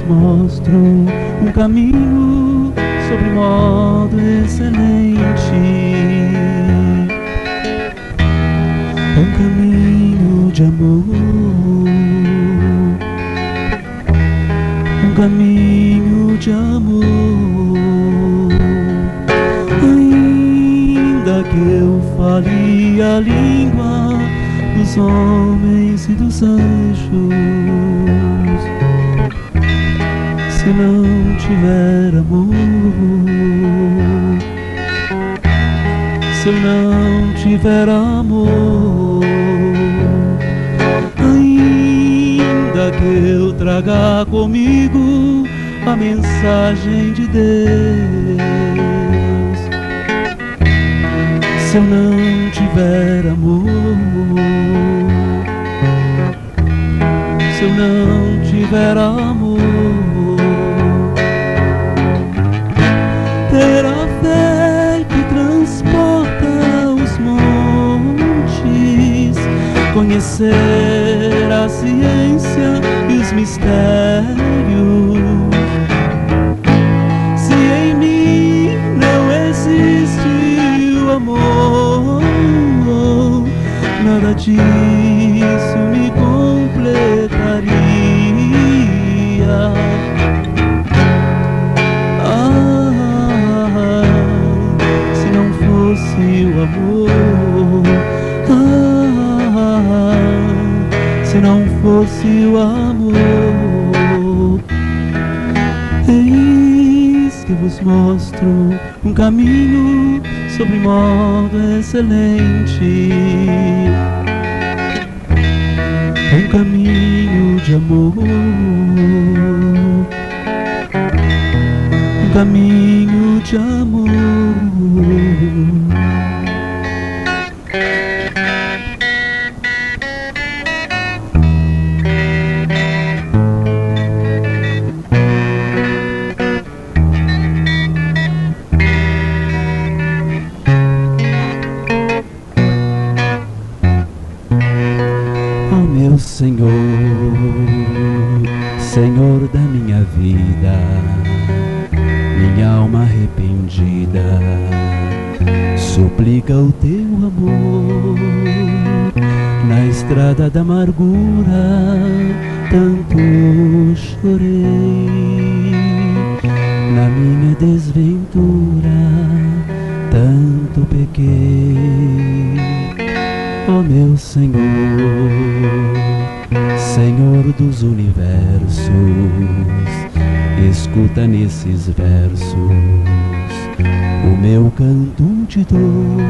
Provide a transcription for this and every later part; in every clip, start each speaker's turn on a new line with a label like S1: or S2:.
S1: mostro um caminho sobre modo excelente, um caminho de amor, um caminho de amor. Ainda que eu fale a língua dos homens e dos anjos, se não tiver amor, se eu não tiver amor, ainda que eu traga comigo a mensagem de Deus, se eu não tiver amor, se eu não tiver amor, ter a fé que transporta os montes, conhecer a ciência e os mistérios. Se em mim não existe o amor, nada disso me completaria. Se não fosse o amor, se não fosse o amor, eis que vos mostro um caminho sobre modo excelente, um caminho de amor, um caminho de amor. Meu Senhor, Senhor da minha vida, minha alma arrependida suplica o teu amor. Na estrada da amargura tanto chorei, na minha desventura tanto pequei. Ó meu Senhor, Senhor dos universos, escuta nesses versos o meu canto de dor.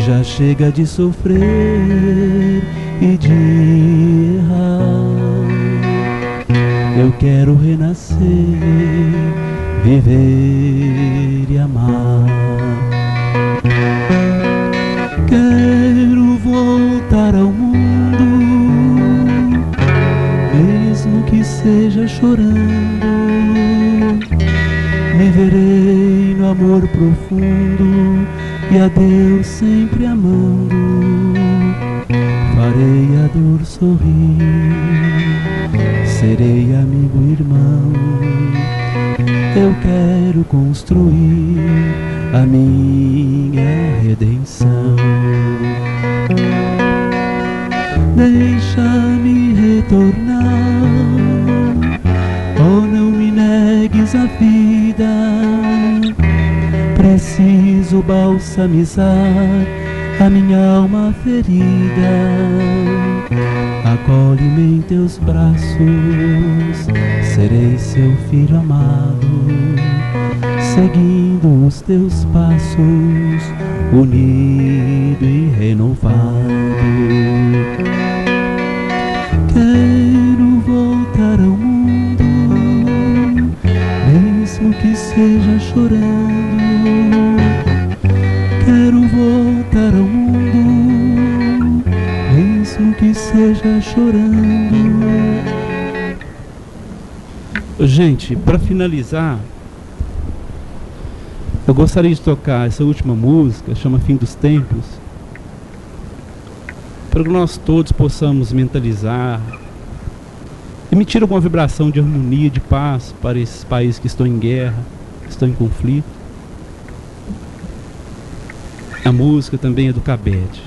S1: Já chega de sofrer e de errar, eu quero renascer, viver e amar. Quero voltar ao mundo, mesmo que seja chorando. Me verei no amor profundo e a Deus sempre amando. Farei a dor sorrir, serei amigo e irmão. Eu quero construir a minha redenção. Deixa-me retornar, oh, não me negues a vida. Preciso balsamizar a minha alma ferida. Acolhe-me em teus braços, serei seu filho amado, seguindo os teus passos, unido e renovado. Quero voltar ao mundo, mesmo que seja chorando. Quero voltar ao mundo, mesmo que seja chorando. Gente, para finalizar, eu gostaria de tocar essa última música, chama Fim dos Tempos, para que nós todos possamos mentalizar emitir alguma vibração de harmonia, de paz para esses países que estão em guerra, que estão em conflito. A música também é do Cabete.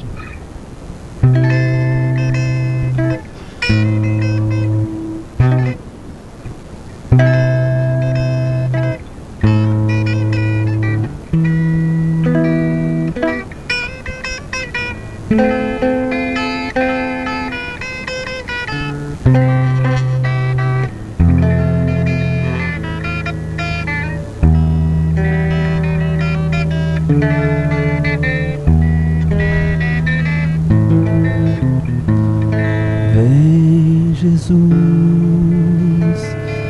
S1: Vem, Jesus,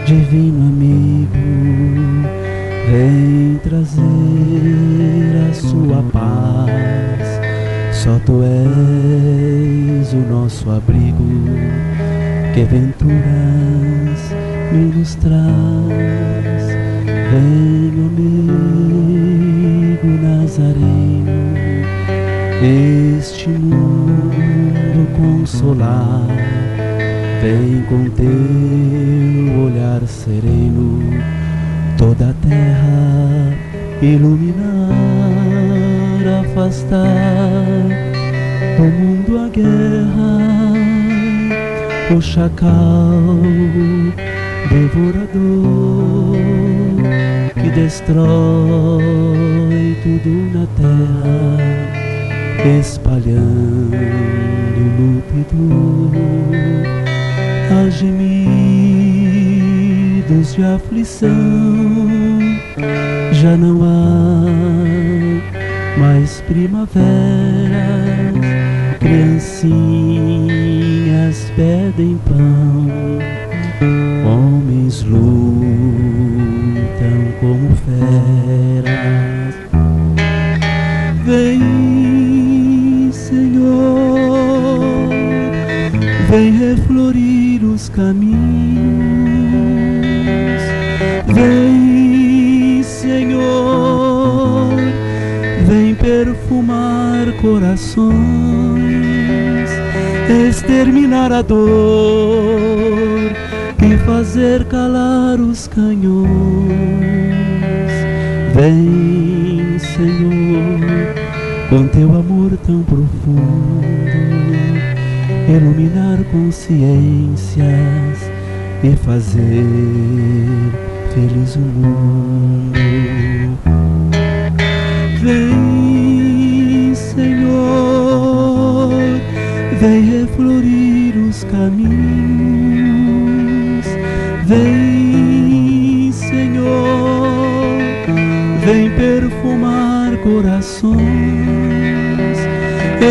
S1: divino amigo, vem trazer a sua paz. Só tu és o nosso abrigo, que venturas nos traz. Vem, amigo nazareno, este mundo consolar. Vem com teu olhar sereno toda a terra iluminar, afastar do mundo a guerra, o chacal devorador que destrói tudo na terra, espalhando luto e dor, a gemidos de aflição. Já não há mais primaveras, criancinhas pedem pão, homens lutam como feras. Vem, Senhor, vem reflorir os caminhos. Vem, Senhor, vem perfumar corações, exterminar a dor e fazer calar os canhões. Vem, Senhor, com teu amor tão profundo, iluminar consciências e fazer feliz o mundo. Vem, Senhor, vem reflorir os caminhos. Vem, Senhor, vem perfumar corações,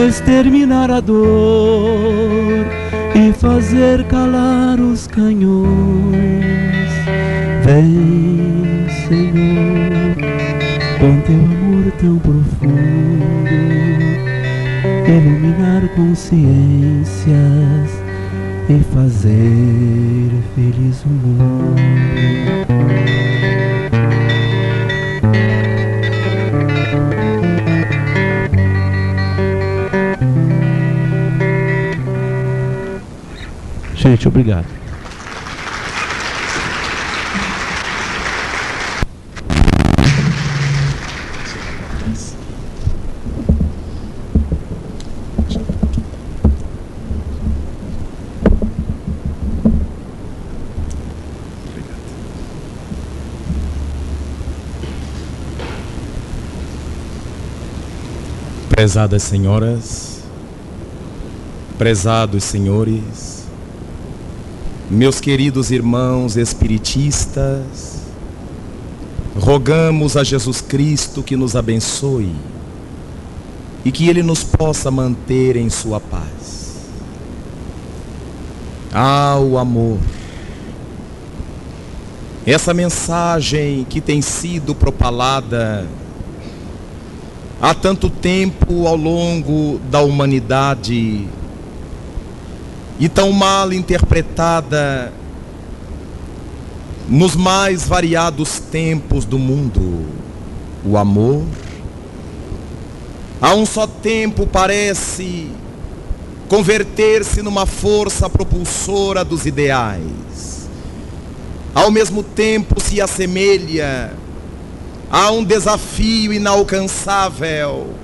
S1: exterminar a dor e fazer calar os canhões. Vem, Senhor, com teu amor tão profundo, iluminar consciências e fazer feliz o mundo. Gente, obrigado.
S2: Prezadas senhoras, prezados senhores, meus queridos irmãos espiritistas, rogamos a Jesus Cristo que nos abençoe e que Ele nos possa manter em sua paz. Ah, o amor! Essa mensagem que tem sido propalada há tanto tempo ao longo da humanidade e tão mal interpretada nos mais variados tempos do mundo. O amor, a um só tempo parece converter-se numa força propulsora dos ideais. Ao mesmo tempo se assemelha a um desafio inalcançável,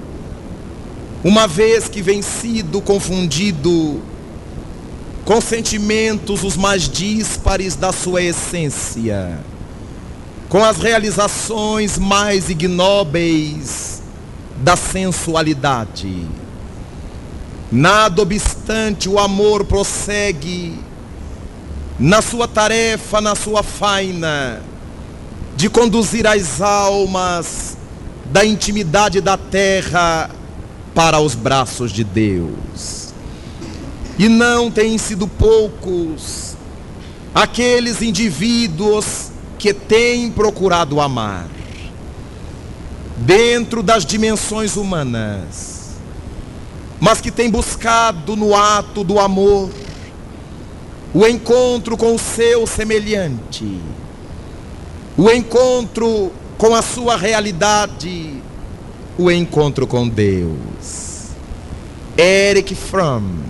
S2: uma vez que vem sido confundido com sentimentos os mais díspares da sua essência, com as realizações mais ignóbeis da sensualidade. Nada obstante, o amor prossegue na sua tarefa, na sua faina, de conduzir as almas da intimidade da terra para os braços de Deus. E não têm sido poucos aqueles indivíduos que têm procurado amar dentro das dimensões humanas, mas que têm buscado no ato do amor o encontro com o seu semelhante, o encontro com a sua realidade, o encontro com Deus. Erich Fromm,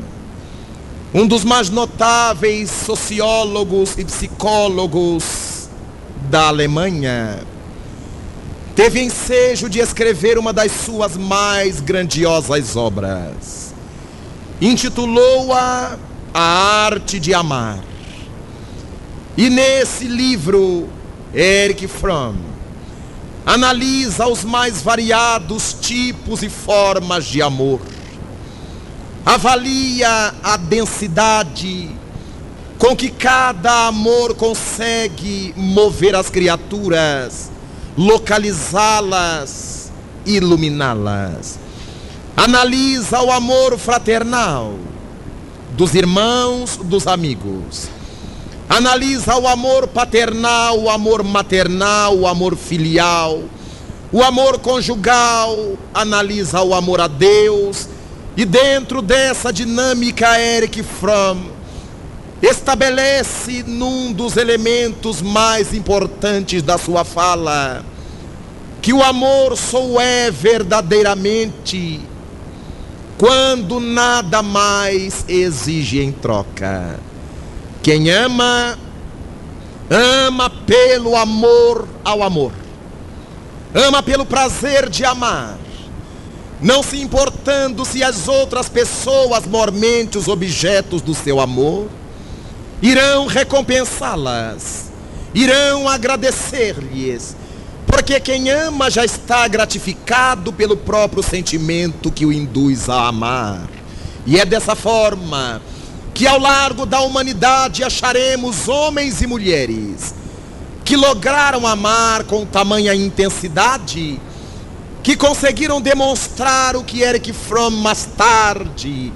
S2: um dos mais notáveis sociólogos e psicólogos da Alemanha, teve ensejo de escrever uma das suas mais grandiosas obras. Intitulou-a A Arte de Amar. E nesse livro, Erich Fromm analisa os mais variados tipos e formas de amor. Avalia a densidade com que cada amor consegue mover as criaturas, localizá-las, iluminá-las. Analisa o amor fraternal dos irmãos, dos amigos. Analisa o amor paternal, o amor maternal, o amor filial, o amor conjugal. Analisa o amor a Deus. E dentro dessa dinâmica, Erich Fromm estabelece num dos elementos mais importantes da sua fala que o amor só é verdadeiramente quando nada mais exige em troca. Quem ama, ama pelo amor ao amor, ama pelo prazer de amar, não se importando se as outras pessoas, mormente os objetos do seu amor, irão recompensá-las, irão agradecer-lhes, porque quem ama já está gratificado pelo próprio sentimento que o induz a amar. E é dessa forma que ao largo da humanidade acharemos homens e mulheres que lograram amar com tamanha intensidade, que conseguiram demonstrar o que Erich Fromm mais tarde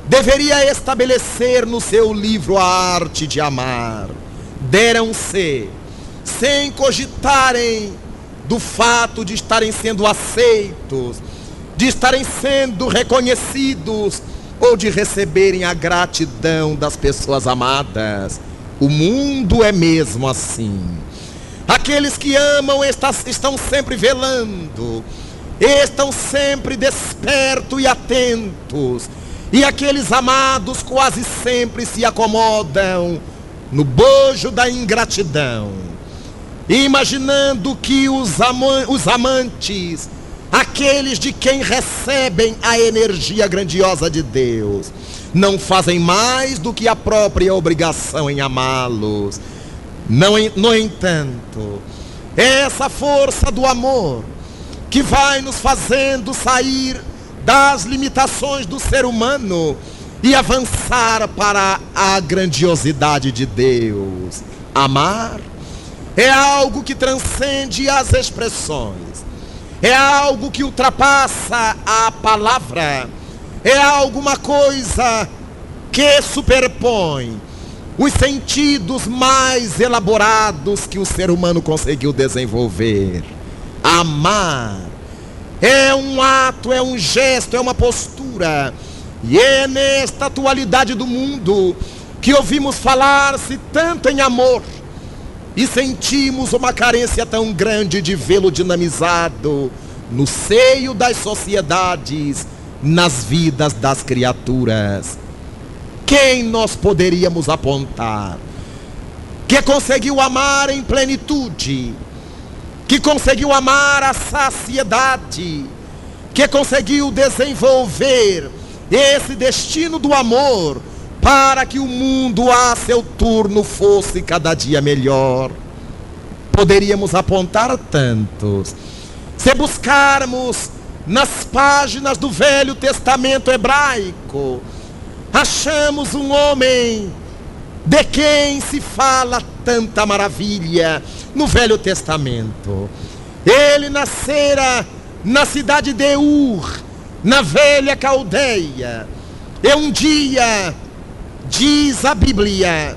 S2: deveria estabelecer no seu livro A Arte de Amar. Deram-se, sem cogitarem do fato de estarem sendo aceitos, de estarem sendo reconhecidos ou de receberem a gratidão das pessoas amadas. O mundo é mesmo assim. Aqueles que amam estão sempre velando, estão sempre despertos e atentos. E aqueles amados quase sempre se acomodam no bojo da ingratidão, imaginando que os amantes, aqueles de quem recebem a energia grandiosa de Deus, não fazem mais do que a própria obrigação em amá-los. No entanto, é essa força do amor que vai nos fazendo sair das limitações do ser humano e avançar para a grandiosidade de Deus. Amar é algo que transcende as expressões, é algo que ultrapassa a palavra, é alguma coisa que superpõe os sentidos mais elaborados que o ser humano conseguiu desenvolver. Amar é um ato, é um gesto, é uma postura. E é nesta atualidade do mundo que ouvimos falar-se tanto em amor e sentimos uma carência tão grande de vê-lo dinamizado no seio das sociedades nas vidas das criaturas. Quem nós poderíamos apontar que conseguiu amar em plenitude, que conseguiu amar a saciedade, que conseguiu desenvolver esse destino do amor para que o mundo a seu turno fosse cada dia melhor? Poderíamos apontar tantos. Se buscarmos nas páginas do Velho Testamento hebraico, achamos um homem de quem se fala tanta maravilha no Velho Testamento. Ele nascera na cidade de Ur, na velha Caldeia. E um dia, diz a Bíblia,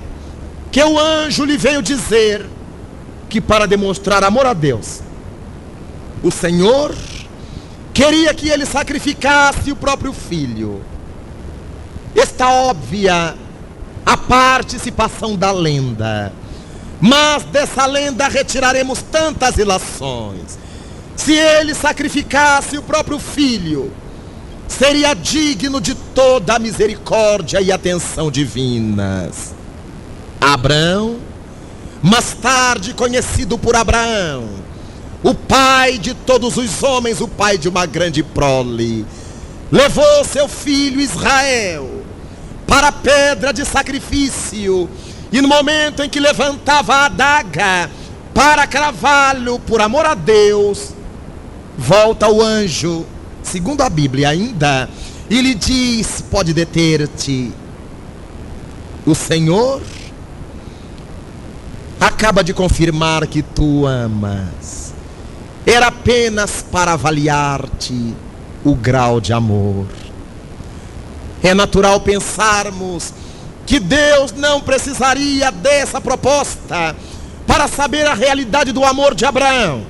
S2: que o anjo lhe veio dizer que para demonstrar amor a Deus, o Senhor queria que ele sacrificasse o próprio filho. Está óbvia a participação da lenda, mas dessa lenda retiraremos tantas ilações. Se ele sacrificasse o próprio filho, seria digno de toda a misericórdia e atenção divinas. Abrão, mais tarde conhecido por Abraão, o pai de todos os homens, o pai de uma grande prole, levou seu filho Israel para a pedra de sacrifício, e no momento em que levantava a adaga para cravá-lo por amor a Deus, volta o anjo, segundo a Bíblia ainda, e lhe diz: pode deter-te, o Senhor acaba de confirmar que tu amas. Era apenas para avaliar-te o grau de amor. É natural pensarmos que Deus não precisaria dessa proposta para saber a realidade do amor de Abraão,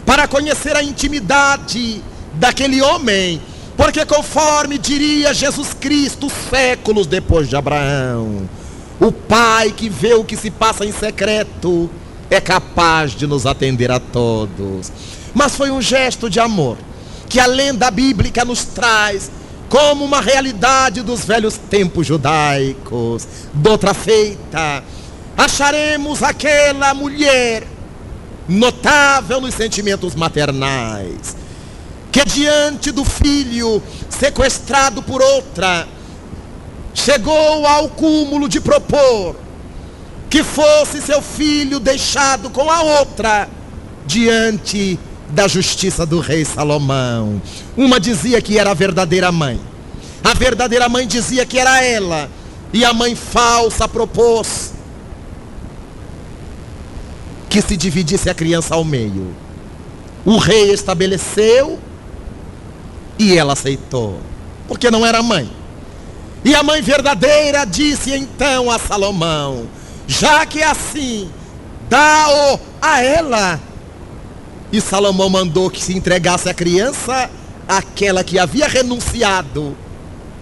S2: para conhecer a intimidade daquele homem, porque conforme diria Jesus Cristo séculos depois de Abraão, o Pai que vê o que se passa em secreto é capaz de nos atender a todos. Mas foi um gesto de amor que a lenda bíblica nos traz como uma realidade dos velhos tempos judaicos. Doutra feita, acharemos aquela mulher notável nos sentimentos maternais, que diante do filho sequestrado por outra, chegou ao cúmulo de propor que fosse seu filho deixado com a outra diante da justiça do rei Salomão. Uma dizia que era a verdadeira mãe, a verdadeira mãe dizia que era ela, e a mãe falsa propôs que se dividisse a criança ao meio. O rei estabeleceu e ela aceitou, porque não era mãe. E a mãe verdadeira disse então a Salomão: já que é assim, dá-o a ela. E Salomão mandou que se entregasse a criança àquela que havia renunciado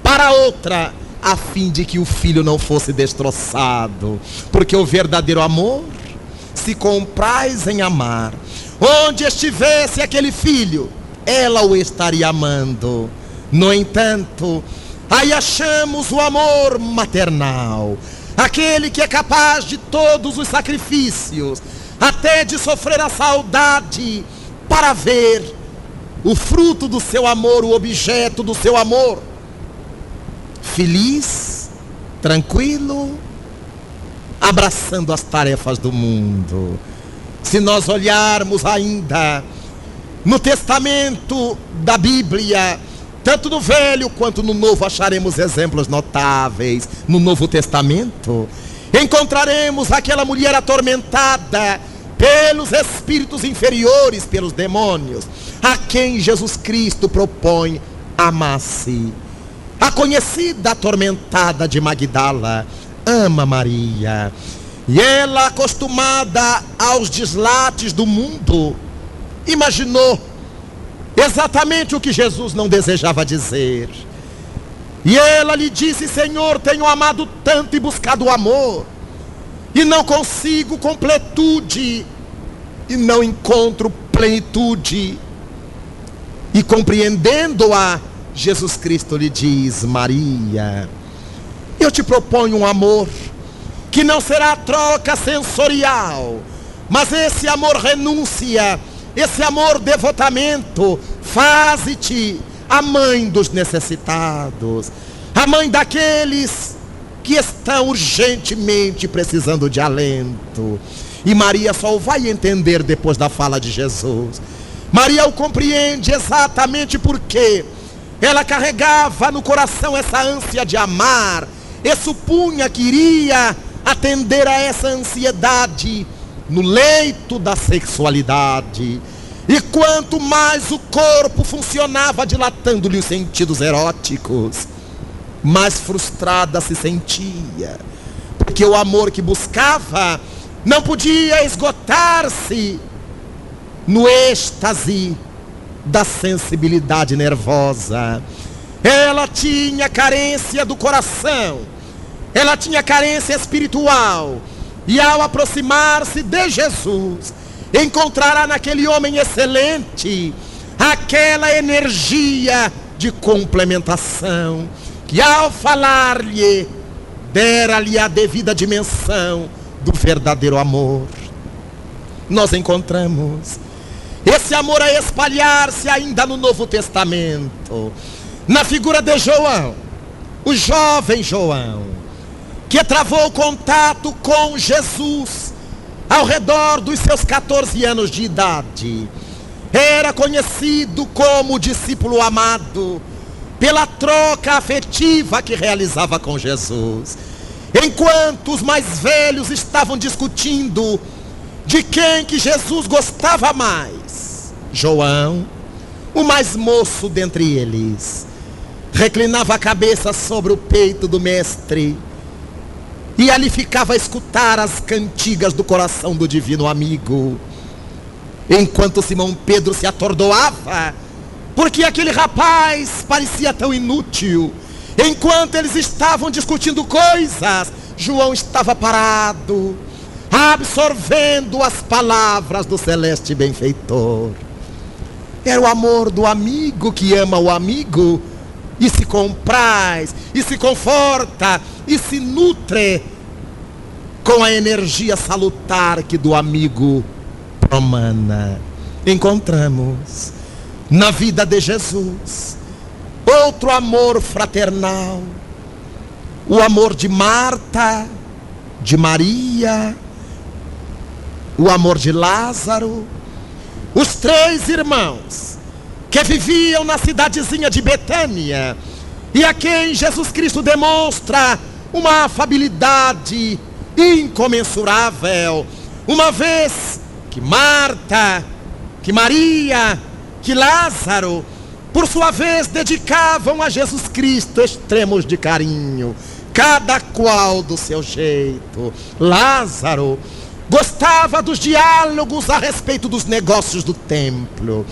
S2: para outra, a fim de que o filho não fosse destroçado. Porque o verdadeiro amor se compraz em amar. Onde estivesse aquele filho, ela o estaria amando. No entanto, aí achamos o amor maternal, aquele que é capaz de todos os sacrifícios, até de sofrer a saudade, para ver o fruto do seu amor, o objeto do seu amor, feliz, tranquilo, abraçando as tarefas do mundo. Se nós olharmos ainda no testamento da Bíblia, tanto no Velho quanto no Novo, acharemos exemplos notáveis. No Novo Testamento encontraremos aquela mulher atormentada pelos espíritos inferiores, pelos demônios, a quem Jesus Cristo propõe amar-se. A conhecida atormentada de Magdala ama Maria, e ela, acostumada aos deslates do mundo, imaginou exatamente o que Jesus não desejava dizer. E ela lhe disse: Senhor, tenho amado tanto e buscado o amor, e não consigo completude, e não encontro plenitude. E compreendendo-a, Jesus Cristo lhe diz: Maria, eu te proponho um amor que não será troca sensorial, mas esse amor renúncia, esse amor devotamento, faze-te a mãe dos necessitados, a mãe daqueles que estão urgentemente precisando de alento. E Maria só o vai entender depois da fala de Jesus. Maria o compreende exatamente porque ela carregava no coração essa ânsia de amar, e supunha que iria atender a essa ansiedade no leito da sexualidade. E quanto mais o corpo funcionava dilatando-lhe os sentidos eróticos, mais frustrada se sentia, porque o amor que buscava não podia esgotar-se no êxtase da sensibilidade nervosa. Ela tinha carência do coração, ela tinha carência espiritual, e ao aproximar-se de Jesus, encontrará naquele homem excelente aquela energia de complementação, que ao falar-lhe, dera-lhe a devida dimensão do verdadeiro amor. Nós encontramos esse amor a espalhar-se ainda no Novo Testamento, na figura de João, o jovem João, que travou contato com Jesus ao redor dos seus 14 anos de idade. Era conhecido como discípulo amado pela troca afetiva que realizava com Jesus. Enquanto os mais velhos estavam discutindo de quem que Jesus gostava mais, João, o mais moço dentre eles, reclinava a cabeça sobre o peito do mestre e ali ficava a escutar as cantigas do coração do divino amigo, enquanto Simão Pedro se atordoava, porque aquele rapaz parecia tão inútil. Enquanto eles estavam discutindo coisas, João estava parado, absorvendo as palavras do celeste benfeitor. Era o amor do amigo que ama o amigo e se compraz, e se conforta, e se nutre com a energia salutar que do amigo promana. Encontramos na vida de Jesus outro amor fraternal, o amor de Marta, de Maria, o amor de Lázaro, os 3 irmãos que viviam na cidadezinha de Betânia, e a quem Jesus Cristo demonstra uma afabilidade incomensurável, uma vez que Marta, que Maria, que Lázaro, por sua vez, dedicavam a Jesus Cristo extremos de carinho, cada qual do seu jeito. Lázaro gostava dos diálogos a respeito dos negócios do templo,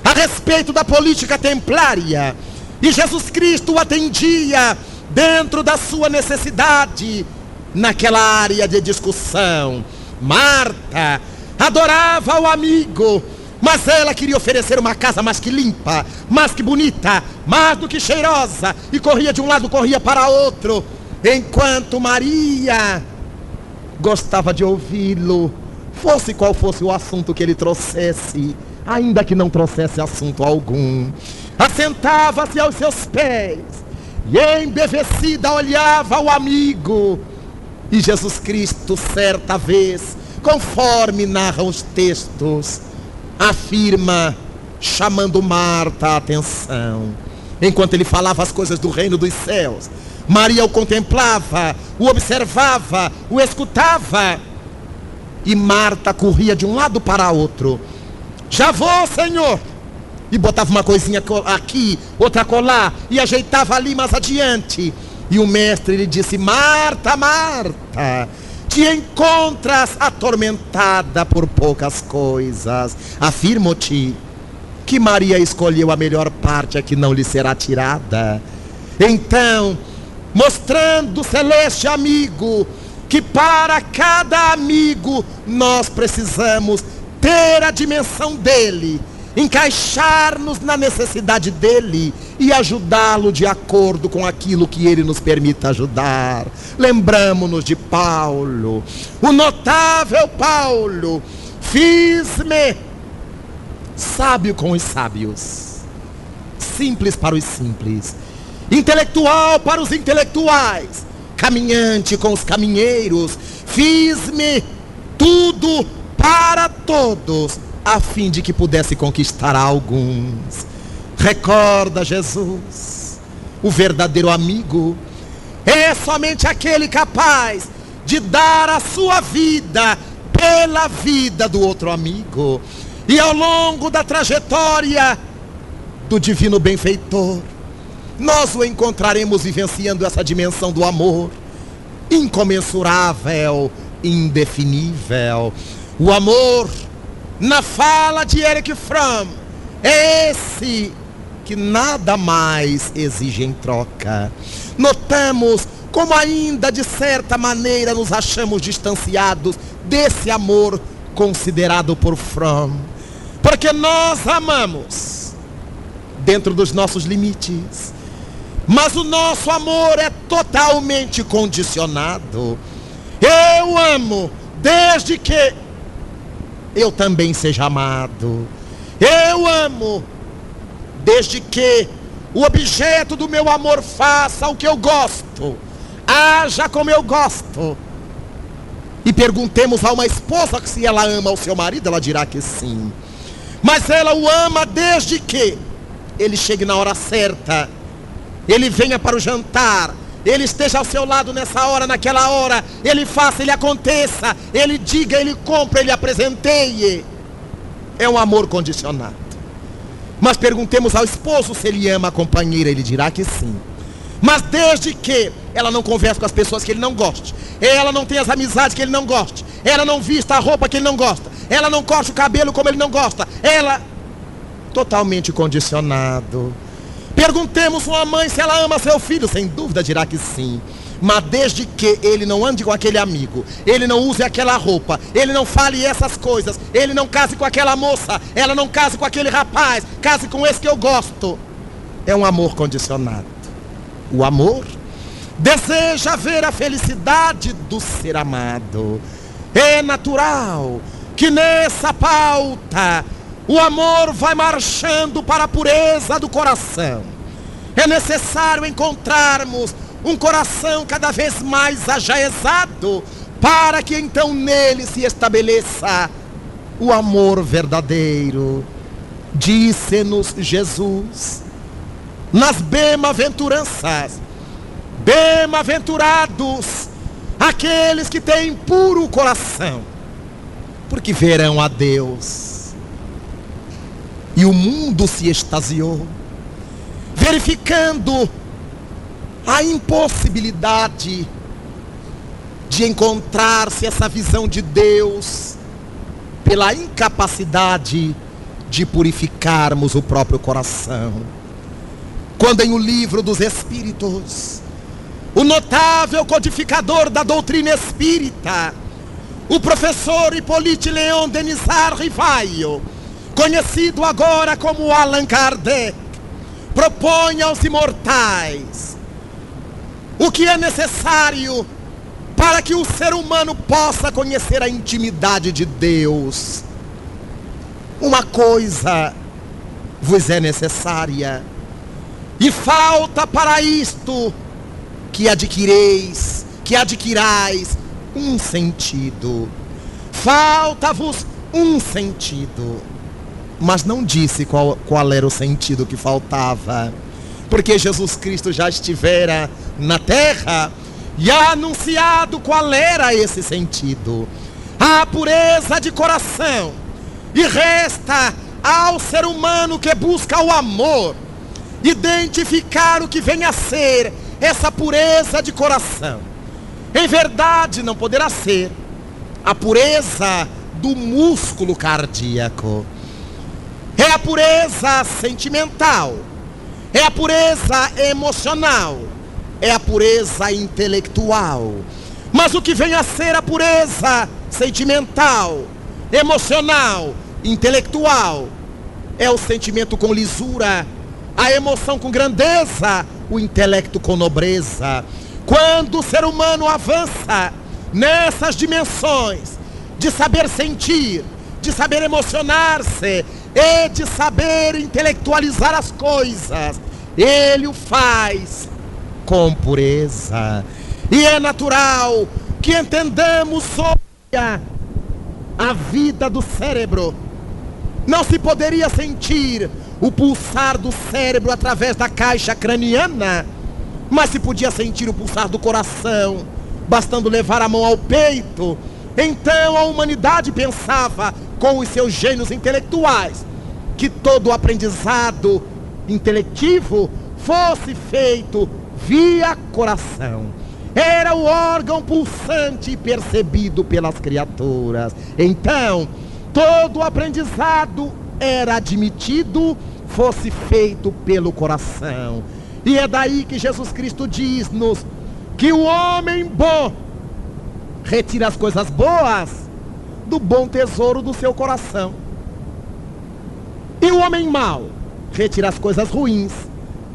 S2: a respeito da política templária, e Jesus Cristo o atendia dentro da sua necessidade naquela área de discussão. Marta adorava o amigo, mas ela queria oferecer uma casa mais que limpa, mais que bonita, mais do que cheirosa, e corria de um lado, corria para outro, enquanto Maria gostava de ouvi-lo, fosse qual fosse o assunto que ele trouxesse, ainda que não trouxesse assunto algum. Assentava-se aos seus pés e embevecida olhava o amigo. E Jesus Cristo, certa vez, conforme narram os textos, afirma, chamando Marta a atenção, enquanto ele falava as coisas do reino dos céus, Maria o contemplava, o observava, o escutava, e Marta corria de um lado para outro. Já vou, Senhor. E botava uma coisinha aqui, outra colar, e ajeitava ali mais adiante. E o mestre lhe disse: Marta, Marta, te encontras atormentada por poucas coisas. Afirmo-te que Maria escolheu a melhor parte, a que não lhe será tirada. Então, mostrando o celeste amigo que para cada amigo nós precisamos ter a dimensão dele, encaixar-nos na necessidade dele e ajudá-lo de acordo com aquilo que ele nos permita ajudar. Lembramo-nos de Paulo, o notável Paulo: fiz-me sábio com os sábios, simples para os simples, intelectual para os intelectuais, caminhante com os caminheiros. Fiz-me tudo para todos, a fim de que pudesse conquistar alguns. Recorda, Jesus, o verdadeiro amigo é somente aquele capaz de dar a sua vida pela vida do outro amigo. E ao longo da trajetória do divino benfeitor, nós o encontraremos vivenciando essa dimensão do amor incomensurável, indefinível. O amor, na fala de Erich Fromm, é esse que nada mais exige em troca. Notamos como ainda de certa maneira nos achamos distanciados desse amor considerado por Fromm, porque nós amamos dentro dos nossos limites, mas o nosso amor é totalmente condicionado. Eu amo desde que eu também seja amado. Eu amo desde que o objeto do meu amor faça o que eu gosto, haja como eu gosto. E perguntemos a uma esposa que se ela ama o seu marido, ela dirá que sim. Mas ela o ama desde que ele chegue na hora certa, ele venha para o jantar, ele esteja ao seu lado nessa hora, naquela hora, ele faça, ele aconteça, ele diga, ele compre, ele apresenteie. É um amor condicionado. Mas perguntemos ao esposo se ele ama a companheira, ele dirá que sim. Mas desde que ela não converse com as pessoas que ele não goste, ela não tenha as amizades que ele não goste, ela não vista a roupa que ele não gosta, ela não corte o cabelo como ele não gosta, ela totalmente condicionado. Perguntemos a uma mãe se ela ama seu filho, sem dúvida dirá que sim. Mas desde que ele não ande com aquele amigo, ele não use aquela roupa, ele não fale essas coisas, ele não case com aquela moça, ela não case com aquele rapaz, case com esse que eu gosto. É um amor condicionado. O amor deseja ver a felicidade do ser amado. É natural que nessa pauta o amor vai marchando para a pureza do coração. É necessário encontrarmos um coração cada vez mais ajaezado, para que então nele se estabeleça o amor verdadeiro. Disse-nos Jesus nas bem-aventuranças: bem-aventurados aqueles que têm puro coração, porque verão a Deus. E o mundo se extasiou, verificando a impossibilidade de encontrar-se essa visão de Deus pela incapacidade de purificarmos o próprio coração. Quando em O Livro dos Espíritos, o notável codificador da doutrina espírita, o professor Hippolyte Léon Denisard Rivaio, conhecido agora como Allan Kardec, propõe aos imortais o que é necessário para que o ser humano possa conhecer a intimidade de Deus. Uma coisa vos é necessária, e falta para isto que adquirais um sentido. Falta-vos um sentido. Mas não disse qual era o sentido que faltava, porque Jesus Cristo já estivera na terra e ha anunciado qual era esse sentido: a pureza de coração. E resta ao ser humano que busca o amor identificar o que vem a ser essa pureza de coração. Em verdade, não poderá ser a pureza do músculo cardíaco. É a pureza sentimental, é a pureza emocional, é a pureza intelectual. Mas o que vem a ser a pureza sentimental, emocional, intelectual, é o sentimento com lisura, a emoção com grandeza, o intelecto com nobreza. Quando o ser humano avança nessas dimensões de saber sentir, de saber emocionar-se e de saber intelectualizar as coisas, ele o faz com pureza. E é natural que entendamos sobre a vida do cérebro. Não se poderia sentir o pulsar do cérebro através da caixa craniana, mas se podia sentir o pulsar do coração, bastando levar a mão ao peito. Então a humanidade pensava, com os seus gênios intelectuais, que todo o aprendizado intelectivo fosse feito via coração. Era o órgão pulsante e percebido pelas criaturas. Então, todo o aprendizado era admitido, fosse feito pelo coração. E é daí que Jesus Cristo diz-nos que o homem bom retira as coisas boas do bom tesouro do seu coração. E o homem mau retira as coisas ruins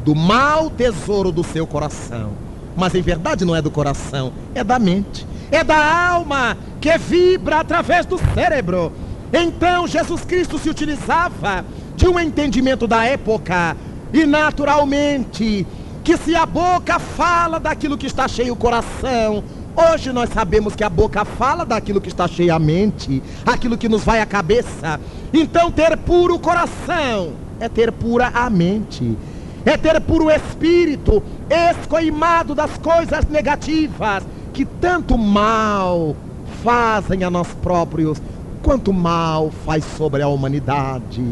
S2: do mau tesouro do seu coração. Mas em verdade não é do coração, é da mente, é da alma que vibra através do cérebro. Então Jesus Cristo se utilizava de um entendimento da época, e naturalmente que se a boca fala daquilo que está cheio o coração, hoje nós sabemos que a boca fala daquilo que está cheia a mente, aquilo que nos vai à cabeça. Então ter puro o coração é ter pura a mente, é ter puro espírito, escoimado das coisas negativas que tanto mal fazem a nós próprios, quanto mal faz sobre a humanidade.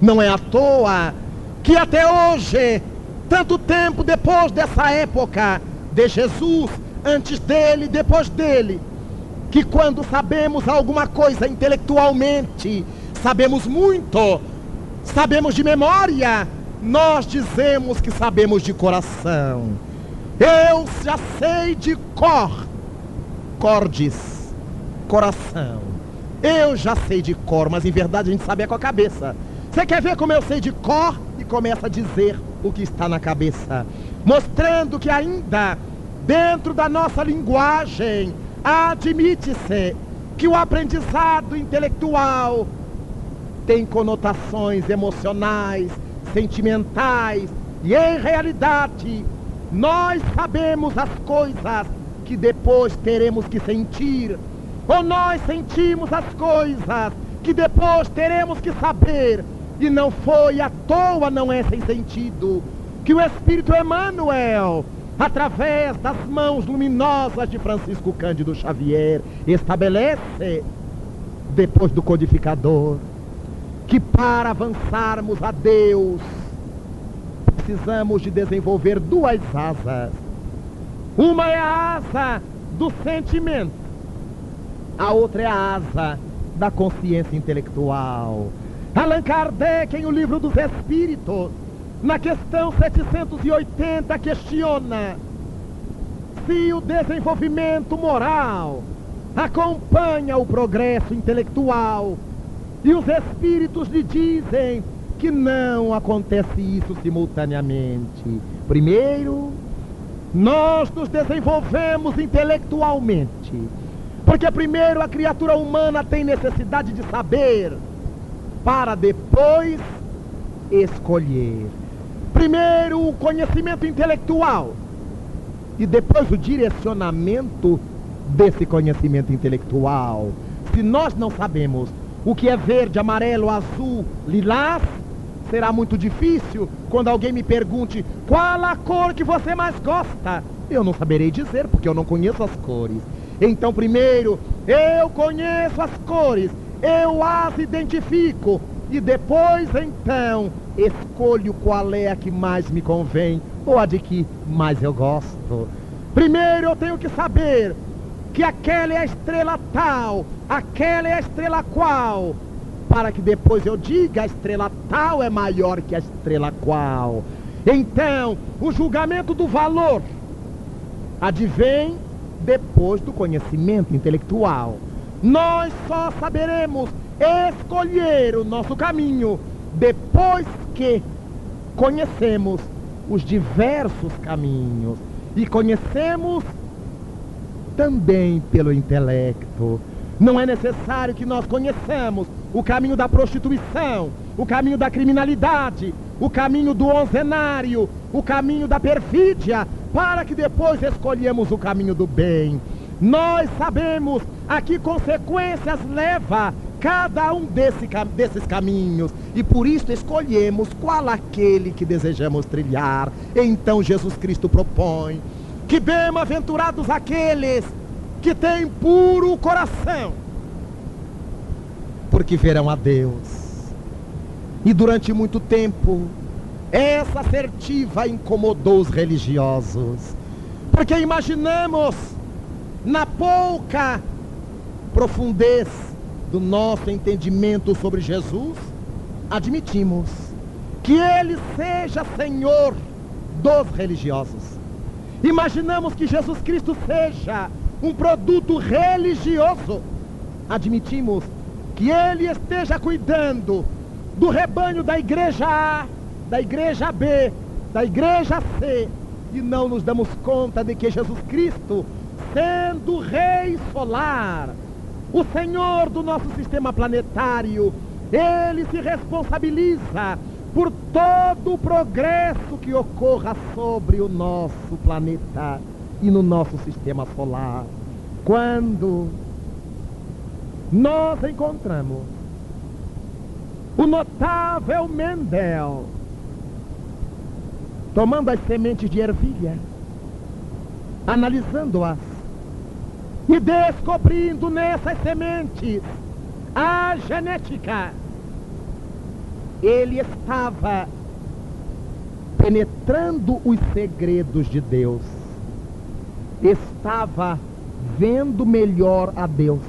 S2: Não é à toa que até hoje, tanto tempo depois dessa época de Jesus, antes dele, depois dele, que quando sabemos alguma coisa intelectualmente, sabemos muito, sabemos de memória, nós dizemos que sabemos de coração. Eu já sei de cor. Cor diz coração. Eu já sei de cor, mas em verdade a gente sabe é com a cabeça. Você quer ver como eu sei de cor? E começa a dizer o que está na cabeça, mostrando que ainda dentro da nossa linguagem admite-se que o aprendizado intelectual tem conotações emocionais, sentimentais, e em realidade nós sabemos as coisas que depois teremos que sentir, ou nós sentimos as coisas que depois teremos que saber. E não foi à toa, não é sem sentido, que o Espírito Emmanuel, através das mãos luminosas de Francisco Cândido Xavier, estabelece, depois do codificador, que para avançarmos a Deus, precisamos de desenvolver duas asas. Uma é a asa do sentimento, a outra é a asa da consciência intelectual. Allan Kardec, em O Livro dos Espíritos, na questão 780, questiona se o desenvolvimento moral acompanha o progresso intelectual, e os espíritos lhe dizem que não acontece isso simultaneamente. Primeiro, nós nos desenvolvemos intelectualmente, porque primeiro a criatura humana tem necessidade de saber, para depois escolher. Primeiro o conhecimento intelectual, e depois o direcionamento desse conhecimento intelectual. Se nós não sabemos o que é verde, amarelo, azul, lilás, será muito difícil quando alguém me pergunte qual a cor que você mais gosta. Eu não saberei dizer, porque eu não conheço as cores. Então primeiro eu conheço as cores, eu as identifico, e depois então escolho qual é a que mais me convém, ou a de que mais eu gosto. Primeiro eu tenho que saber que aquela é a estrela tal, aquela é a estrela qual, para que depois eu diga a estrela tal é maior que a estrela qual. Então o julgamento do valor advém depois do conhecimento intelectual. Nós só saberemos escolher o nosso caminho depois que conhecemos os diversos caminhos e conhecemos também pelo intelecto. Não é necessário que nós conheçamos o caminho da prostituição, o caminho da criminalidade, o caminho do onzenário, o caminho da perfídia, para que depois escolhemos o caminho do bem. Nós sabemos a que consequências leva cada um desses caminhos, e por isso escolhemos qual aquele que desejamos trilhar. Então Jesus Cristo propõe que bem-aventurados aqueles que têm puro coração, porque verão a Deus. E durante muito tempo essa assertiva incomodou os religiosos, porque imaginamos, na pouca profundez do nosso entendimento sobre Jesus, admitimos que Ele seja Senhor dos religiosos. Imaginamos que Jesus Cristo seja um produto religioso. Admitimos que Ele esteja cuidando do rebanho da igreja A, da igreja B, da igreja C, e não nos damos conta de que Jesus Cristo, sendo Rei solar, o Senhor do nosso sistema planetário, Ele se responsabiliza por todo o progresso que ocorra sobre o nosso planeta e no nosso sistema solar. Quando nós encontramos o notável Mendel tomando as sementes de ervilha, analisando-as e descobrindo nessas sementes a genética, ele estava penetrando os segredos de Deus, estava vendo melhor a Deus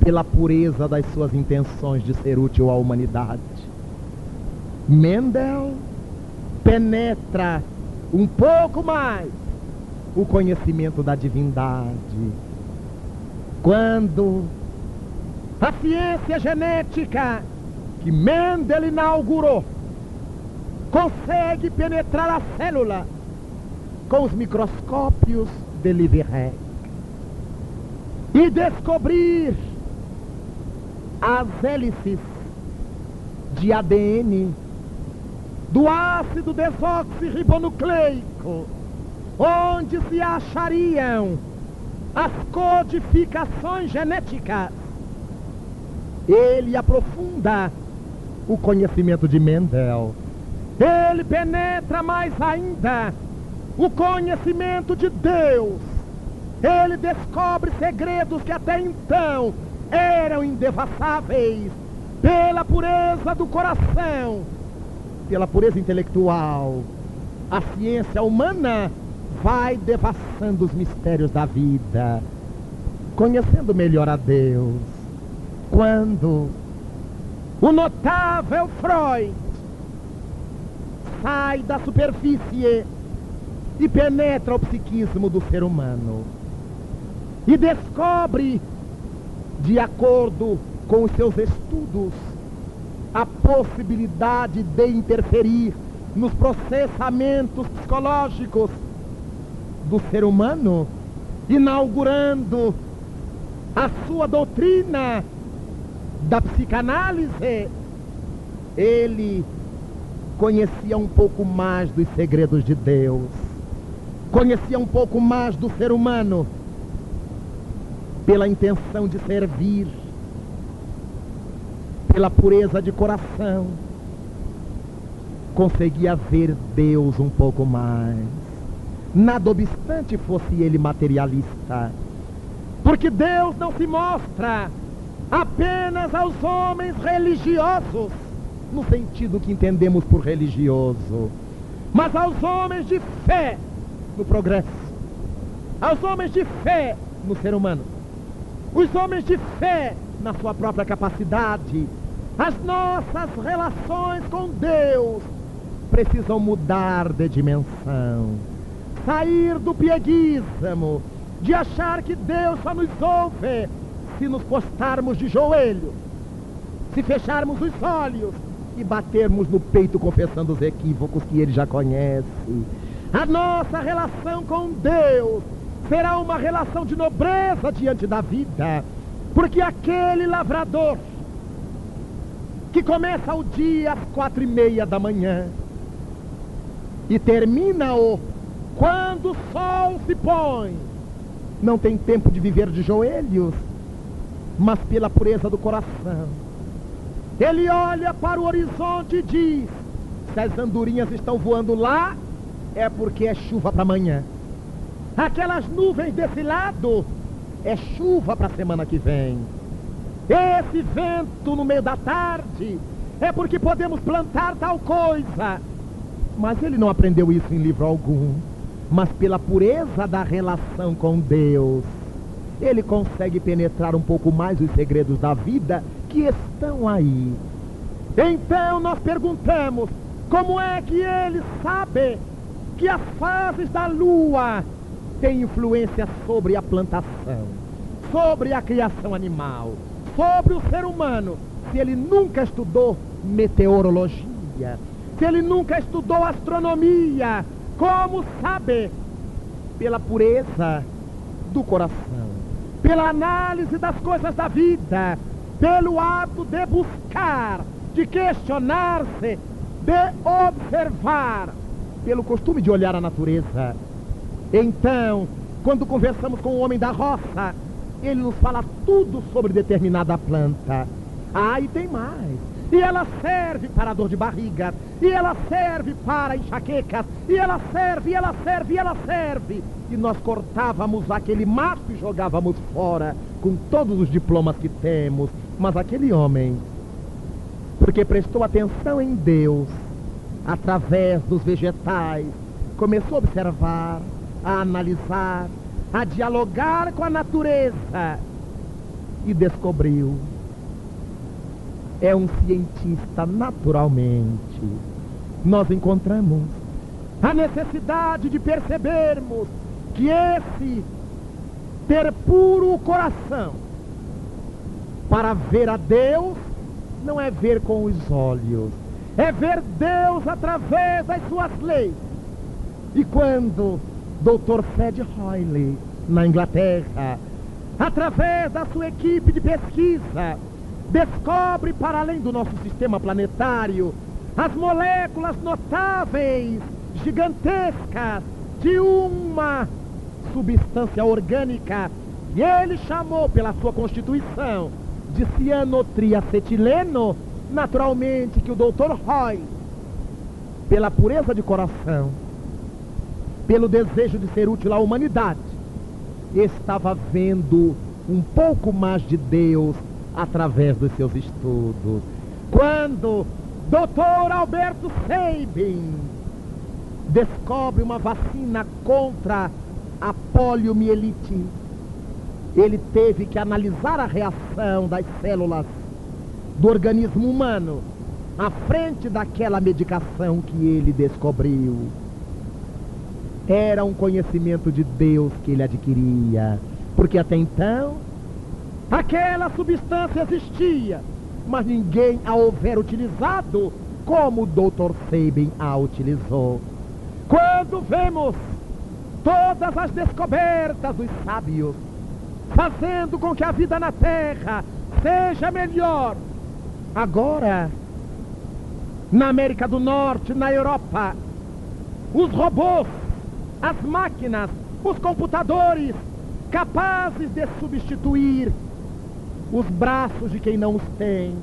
S2: pela pureza das suas intenções de ser útil à humanidade. Mendel penetra um pouco mais o conhecimento da divindade quando a ciência genética que Mendel inaugurou consegue penetrar a célula com os microscópios de Leeuwenhoek e descobrir as hélices de ADN do ácido desoxirribonucleico, onde se achariam as codificações genéticas. Ele aprofunda o conhecimento de Mendel. Ele penetra mais ainda o conhecimento de Deus. Ele descobre segredos que até então eram indevassáveis pela pureza do coração, pela pureza intelectual. A ciência humana vai devassando os mistérios da vida, conhecendo melhor a Deus. Quando o notável Freud sai da superfície e penetra o psiquismo do ser humano e descobre, de acordo com os seus estudos, a possibilidade de interferir nos processamentos psicológicos do ser humano, inaugurando a sua doutrina da psicanálise, ele conhecia um pouco mais dos segredos de Deus, conhecia um pouco mais do ser humano, pela intenção de servir, pela pureza de coração, conseguia ver Deus um pouco mais, nada obstante fosse ele materialista, porque Deus não se mostra apenas aos homens religiosos, no sentido que entendemos por religioso, mas aos homens de fé no progresso, aos homens de fé no ser humano, os homens de fé na sua própria capacidade. As nossas relações com Deus precisam mudar de dimensão, sair do pieguismo, de achar que Deus só nos ouve se nos postarmos de joelho, se fecharmos os olhos e batermos no peito confessando os equívocos que ele já conhece. A nossa relação com Deus será uma relação de nobreza diante da vida, porque aquele lavrador que começa o dia às 4:30 da manhã e termina-o quando o sol se põe, não tem tempo de viver de joelhos, mas pela pureza do coração. Ele olha para o horizonte e diz: se as andorinhas estão voando lá, é porque é chuva para amanhã. Aquelas nuvens desse lado, é chuva para a semana que vem. Esse vento no meio da tarde, é porque podemos plantar tal coisa. Mas ele não aprendeu isso em livro algum. Mas pela pureza da relação com Deus, ele consegue penetrar um pouco mais os segredos da vida que estão aí. Então nós perguntamos: como é que ele sabe que as fases da lua têm influência sobre a plantação, sobre a criação animal, sobre o ser humano, se ele nunca estudou meteorologia, se ele nunca estudou astronomia? Como sabe? Pela pureza do coração, pela análise das coisas da vida, pelo ato de buscar, de questionar-se, de observar, pelo costume de olhar a natureza. Então, quando conversamos com o homem da roça, ele nos fala tudo sobre determinada planta. Ah, e tem mais. E ela serve para a dor de barriga, e ela serve para enxaquecas, e ela serve, e ela serve, e ela serve. E nós cortávamos aquele mato e jogávamos fora, com todos os diplomas que temos. Mas aquele homem, porque prestou atenção em Deus, através dos vegetais, começou a observar, a analisar, a dialogar com a natureza, e descobriu. É um cientista naturalmente. Nós encontramos a necessidade de percebermos que esse ter puro coração para ver a Deus não é ver com os olhos, é ver Deus através das suas leis. E quando Dr. Fred Hoyle, na Inglaterra, através da sua equipe de pesquisa, descobre para além do nosso sistema planetário as moléculas notáveis, gigantescas, de uma substância orgânica, e ele chamou pela sua constituição de cianotriacetileno, naturalmente que o Dr. Hoyle, pela pureza de coração, pelo desejo de ser útil à humanidade, estava vendo um pouco mais de Deus através dos seus estudos. Quando Dr. Alberto Sabin descobre uma vacina contra a poliomielite, ele teve que analisar a reação das células do organismo humano à frente daquela medicação que ele descobriu. Era um conhecimento de Deus que ele adquiria, porque até então aquela substância existia, mas ninguém a houvera utilizado como o Dr. Sabin a utilizou. Quando vemos todas as descobertas dos sábios fazendo com que a vida na Terra seja melhor, agora, na América do Norte, na Europa, os robôs, as máquinas, os computadores, capazes de substituir os braços de quem não os tem,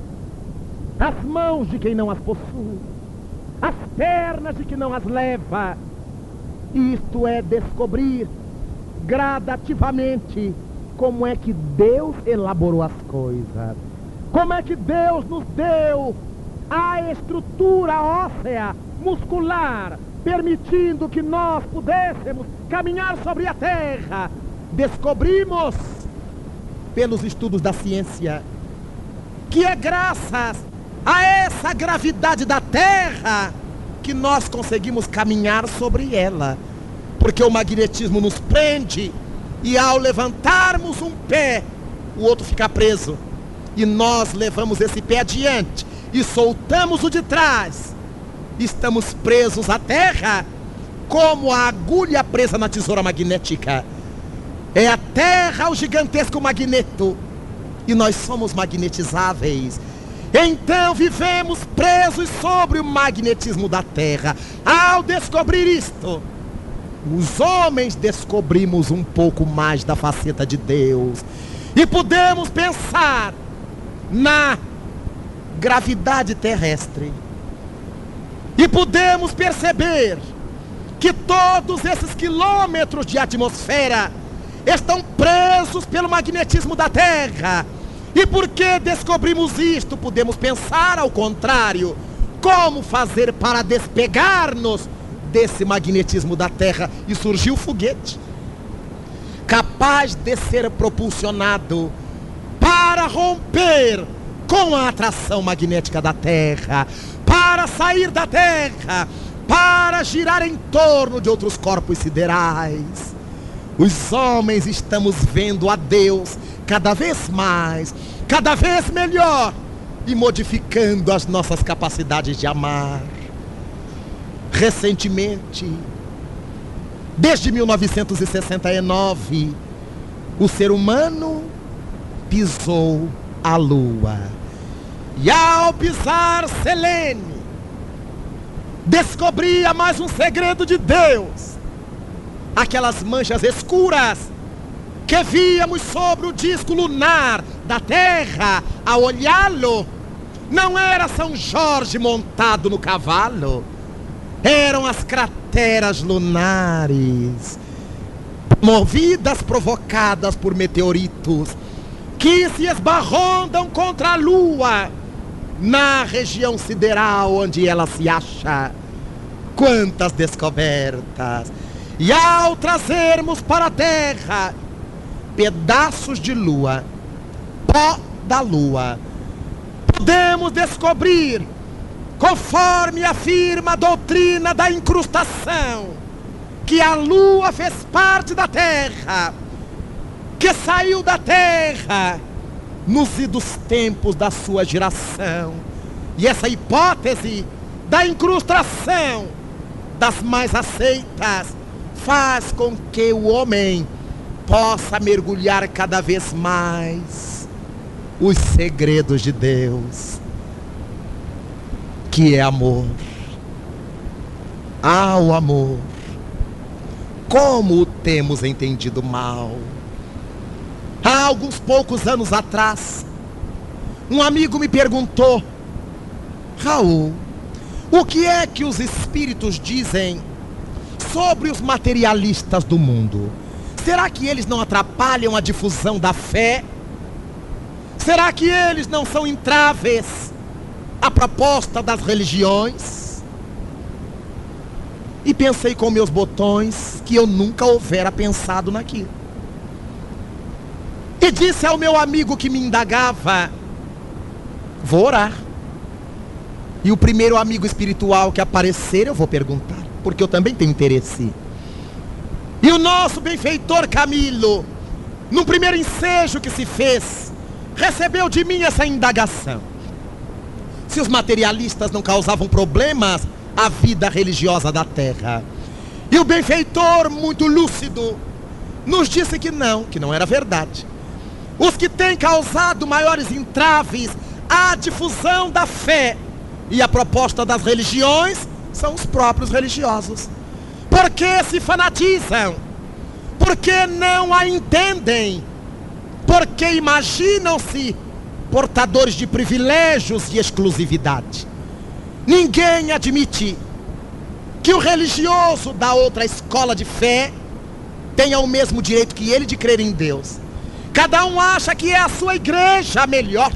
S2: as mãos de quem não as possui, as pernas de quem não as leva. Isto é descobrir gradativamente como é que Deus elaborou as coisas, como é que Deus nos deu a estrutura óssea, muscular, permitindo que nós pudéssemos caminhar sobre a terra. Descobrimos, pelos estudos da ciência, que é graças a essa gravidade da terra que nós conseguimos caminhar sobre ela, porque o magnetismo nos prende e ao levantarmos um pé, o outro fica preso, e nós levamos esse pé adiante, e soltamos o de trás, estamos presos à terra como a agulha presa na tesoura magnética. É a terra o gigantesco magneto e nós somos magnetizáveis. Então vivemos presos sobre o magnetismo da terra. Ao descobrir isto, os homens descobrimos um pouco mais da faceta de Deus e podemos pensar na gravidade terrestre e podemos perceber que todos esses quilômetros de atmosfera estão presos pelo magnetismo da terra. E porque descobrimos isto, podemos pensar ao contrário, como fazer para despegar-nos desse magnetismo da terra. E surgiu o foguete, capaz de ser propulsionado para romper com a atração magnética da terra, para sair da terra, para girar em torno de outros corpos siderais. Os homens estamos vendo a Deus cada vez mais, cada vez melhor, e modificando as nossas capacidades de amar. Recentemente, desde 1969, o ser humano pisou a Lua. E ao pisar Selene, descobria mais um segredo de Deus. Aquelas manchas escuras que víamos sobre o disco lunar da Terra ao olhá-lo, não era São Jorge montado no cavalo, eram as crateras lunares, movidas, provocadas por meteoritos, que se esbarrondam contra a Lua, na região sideral onde ela se acha. Quantas descobertas! E ao trazermos para a Terra pedaços de Lua, pó da Lua, podemos descobrir, conforme afirma a doutrina da incrustação, que a Lua fez parte da Terra, que saiu da Terra nos idos tempos da sua geração. E essa hipótese da incrustação das mais aceitas faz com que o homem possa mergulhar cada vez mais os segredos de Deus, que é amor. O amor, como o temos entendido mal. Há alguns poucos anos atrás, um amigo me perguntou: Raul, o que é que os espíritos dizem sobre os materialistas do mundo? Será que eles não atrapalham a difusão da fé? Será que eles não são entraves à proposta das religiões? E pensei com meus botões que eu nunca houvera pensado naquilo. E disse ao meu amigo que me indagava: vou orar. E o primeiro amigo espiritual que aparecer eu vou perguntar, porque eu também tenho interesse. E o nosso benfeitor Camilo, no primeiro ensejo que se fez, recebeu de mim essa indagação: se os materialistas não causavam problemas à vida religiosa da terra. E o benfeitor, muito lúcido, nos disse que não era verdade. Os que têm causado maiores entraves à difusão da fé e à proposta das religiões são os próprios religiosos. Porque se fanatizam, porque não a entendem, porque imaginam-se portadores de privilégios e exclusividade. Ninguém admite que o religioso da outra escola de fé tenha o mesmo direito que ele de crer em Deus. Cada um acha que é a sua igreja a melhor,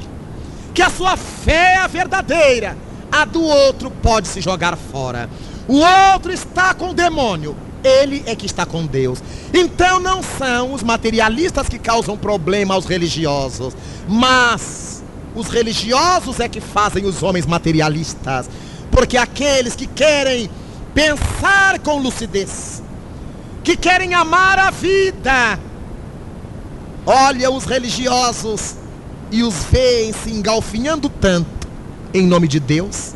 S2: que a sua fé é a verdadeira. A do outro pode se jogar fora. O outro está com o demônio, ele é que está com Deus. Então não são os materialistas que causam problema aos religiosos, mas os religiosos é que fazem os homens materialistas. Porque aqueles que querem pensar com lucidez, que querem amar a vida, olham os religiosos e os veem se engalfinhando tanto em nome de Deus,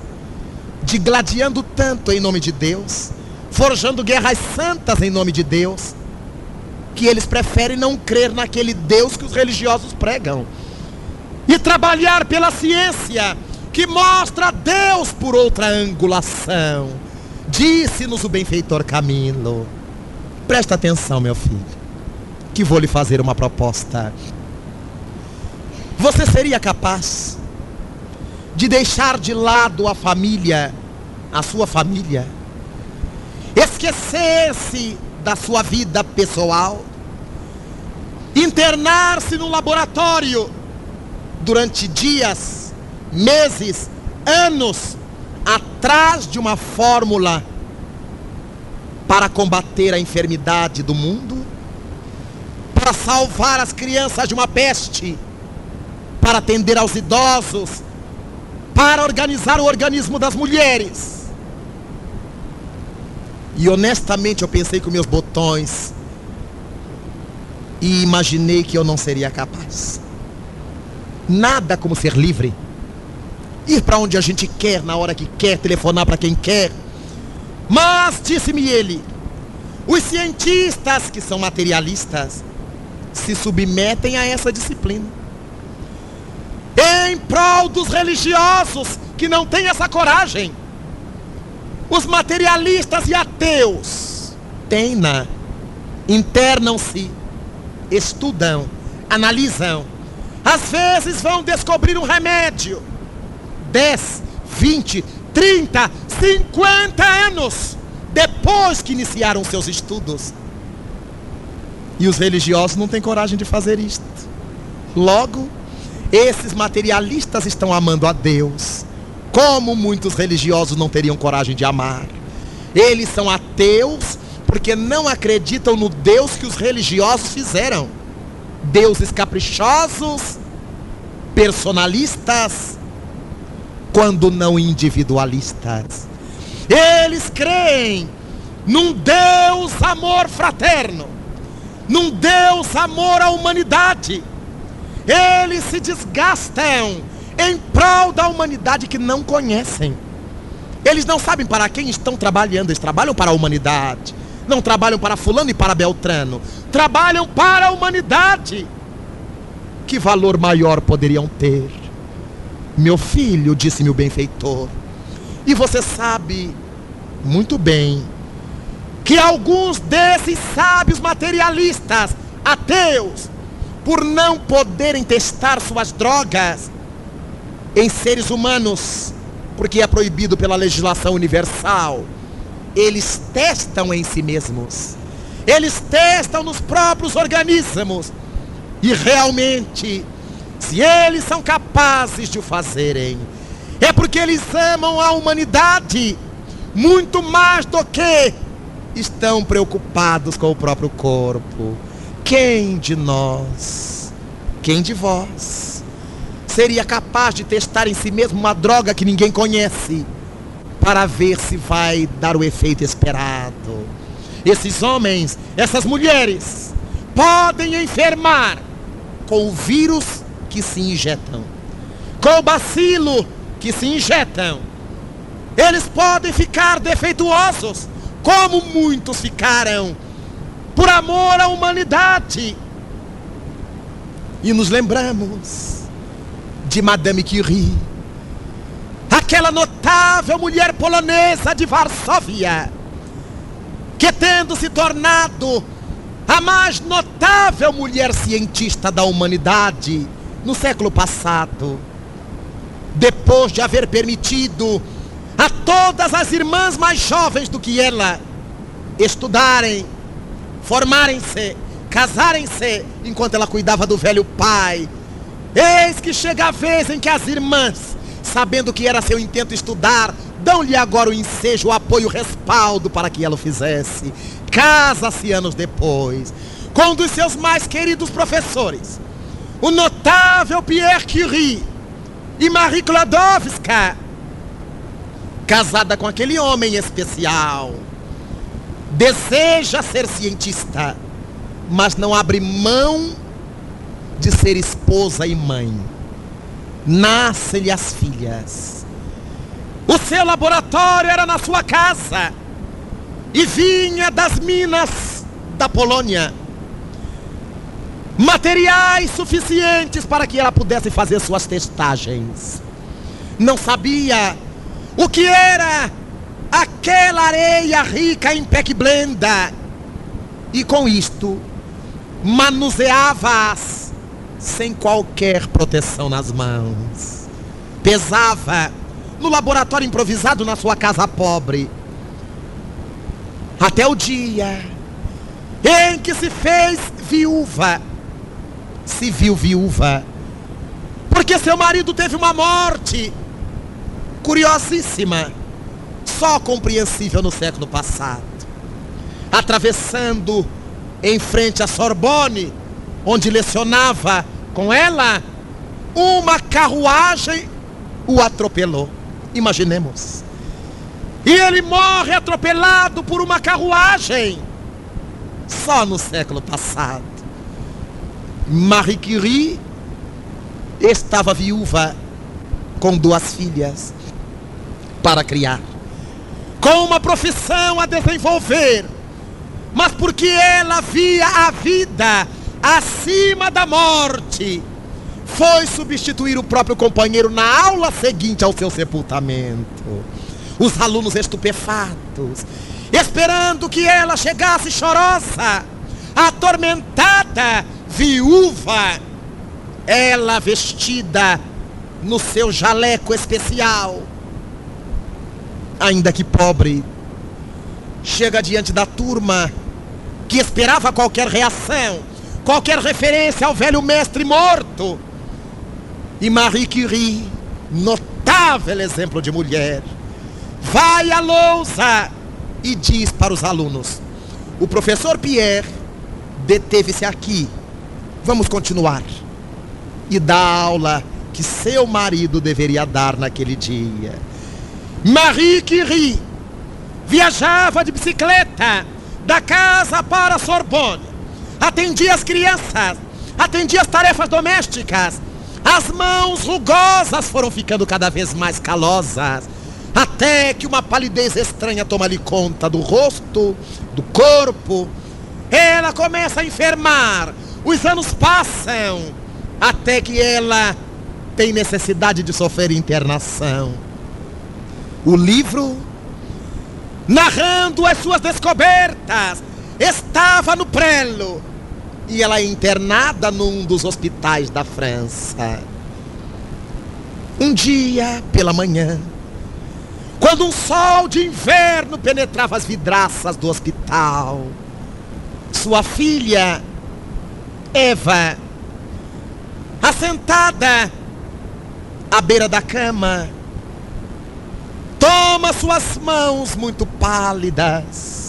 S2: digladiando tanto em nome de Deus, forjando guerras santas em nome de Deus, que eles preferem não crer naquele Deus que os religiosos pregam e trabalhar pela ciência que mostra Deus por outra angulação. Disse-nos o benfeitor Camilo: presta atenção, meu filho, que vou lhe fazer uma proposta. Você seria capaz de deixar de lado a família, a sua família, esquecer-se da sua vida pessoal, internar-se no laboratório durante dias, meses, anos, atrás de uma fórmula para combater a enfermidade do mundo, para salvar as crianças de uma peste, para atender aos idosos, para organizar o organismo das mulheres? E honestamente eu pensei com meus botões e imaginei que eu não seria capaz. Nada como ser livre, ir para onde a gente quer, na hora que quer, telefonar para quem quer. Mas, disse-me ele, os cientistas que são materialistas se submetem a essa disciplina, em prol dos religiosos que não têm essa coragem. Os materialistas e ateus têm-na, internam-se, estudam, analisam, às vezes vão descobrir um remédio 10, 20, 30, 50 anos depois que iniciaram seus estudos. E os religiosos não têm coragem de fazer isto. Logo, esses materialistas estão amando a Deus como muitos religiosos não teriam coragem de amar. Eles são ateus porque não acreditam no Deus que os religiosos fizeram. Deuses caprichosos, personalistas, quando não individualistas. Eles creem num Deus amor fraterno, num Deus amor à humanidade. Eles se desgastam em prol da humanidade que não conhecem. Eles não sabem para quem estão trabalhando. Eles trabalham para a humanidade. Não trabalham para fulano e para beltrano. Trabalham para a humanidade. Que valor maior poderiam ter? Meu filho, disse-me o benfeitor, e você sabe muito bem que alguns desses sábios materialistas, ateus, por não poderem testar suas drogas em seres humanos, porque é proibido pela legislação universal, eles testam em si mesmos, eles testam nos próprios organismos, e realmente, se eles são capazes de o fazerem, é porque eles amam a humanidade muito mais do que estão preocupados com o próprio corpo. Quem de nós, quem de vós, seria capaz de testar em si mesmo uma droga que ninguém conhece, para ver se vai dar o efeito esperado? Esses homens, essas mulheres, podem enfermar com o vírus que se injetam, com o bacilo que se injetam. Eles podem ficar defeituosos, como muitos ficaram, por amor à humanidade. E nos lembramos de Madame Curie, aquela notável mulher polonesa de Varsóvia, que, tendo se tornado a mais notável mulher cientista da humanidade no século passado, depois de haver permitido a todas as irmãs mais jovens do que ela estudarem, formarem-se, casarem-se, enquanto ela cuidava do velho pai, eis que chega a vez em que as irmãs, sabendo que era seu intento estudar, dão-lhe agora o ensejo, o apoio, o respaldo para que ela o fizesse. Casa-se anos depois com um dos seus mais queridos professores, o notável Pierre Curie, e Marie Sklodowska, casada com aquele homem especial. Deseja ser cientista, mas não abre mão de ser esposa e mãe. Nascem-lhe as filhas. O seu laboratório era na sua casa e vinha das minas da Polônia. Materiais suficientes para que ela pudesse fazer suas testagens. Não sabia o que era aquela areia rica em pecblenda. E com isto, manuseava-as sem qualquer proteção nas mãos. Pesava no laboratório improvisado na sua casa pobre. Até o dia em que se fez viúva. Se viu viúva porque seu marido teve uma morte curiosíssima, só compreensível no século passado. Atravessando em frente à Sorbonne, onde lecionava com ela, uma carruagem o atropelou. Imaginemos. E ele morre atropelado por uma carruagem. Só no século passado. Marie Curie estava viúva com 2 filhas para criar, com uma profissão a desenvolver, mas porque ela via a vida acima da morte, foi substituir o próprio companheiro na aula seguinte ao seu sepultamento. Os alunos estupefatos, esperando que ela chegasse chorosa, atormentada, viúva, ela vestida no seu jaleco especial, ainda que pobre, chega diante da turma que esperava qualquer reação, qualquer referência ao velho mestre morto. E Marie Curie, notável exemplo de mulher, vai à lousa e diz para os alunos: o professor Pierre deteve-se aqui, vamos continuar. E dá a aula que seu marido deveria dar naquele dia. Marie Curie viajava de bicicleta da casa para a Sorbonne, atendia as crianças, atendia as tarefas domésticas. As mãos rugosas foram ficando cada vez mais calosas, até que uma palidez estranha toma-lhe conta do rosto, do corpo. Ela começa a enfermar, os anos passam, até que ela tem necessidade de sofrer internação. O livro, narrando as suas descobertas, estava no prelo, e ela é internada num dos hospitais da França. Um dia, pela manhã, quando um sol de inverno penetrava as vidraças do hospital, sua filha, Eva, assentada à beira da cama, toma suas mãos muito pálidas.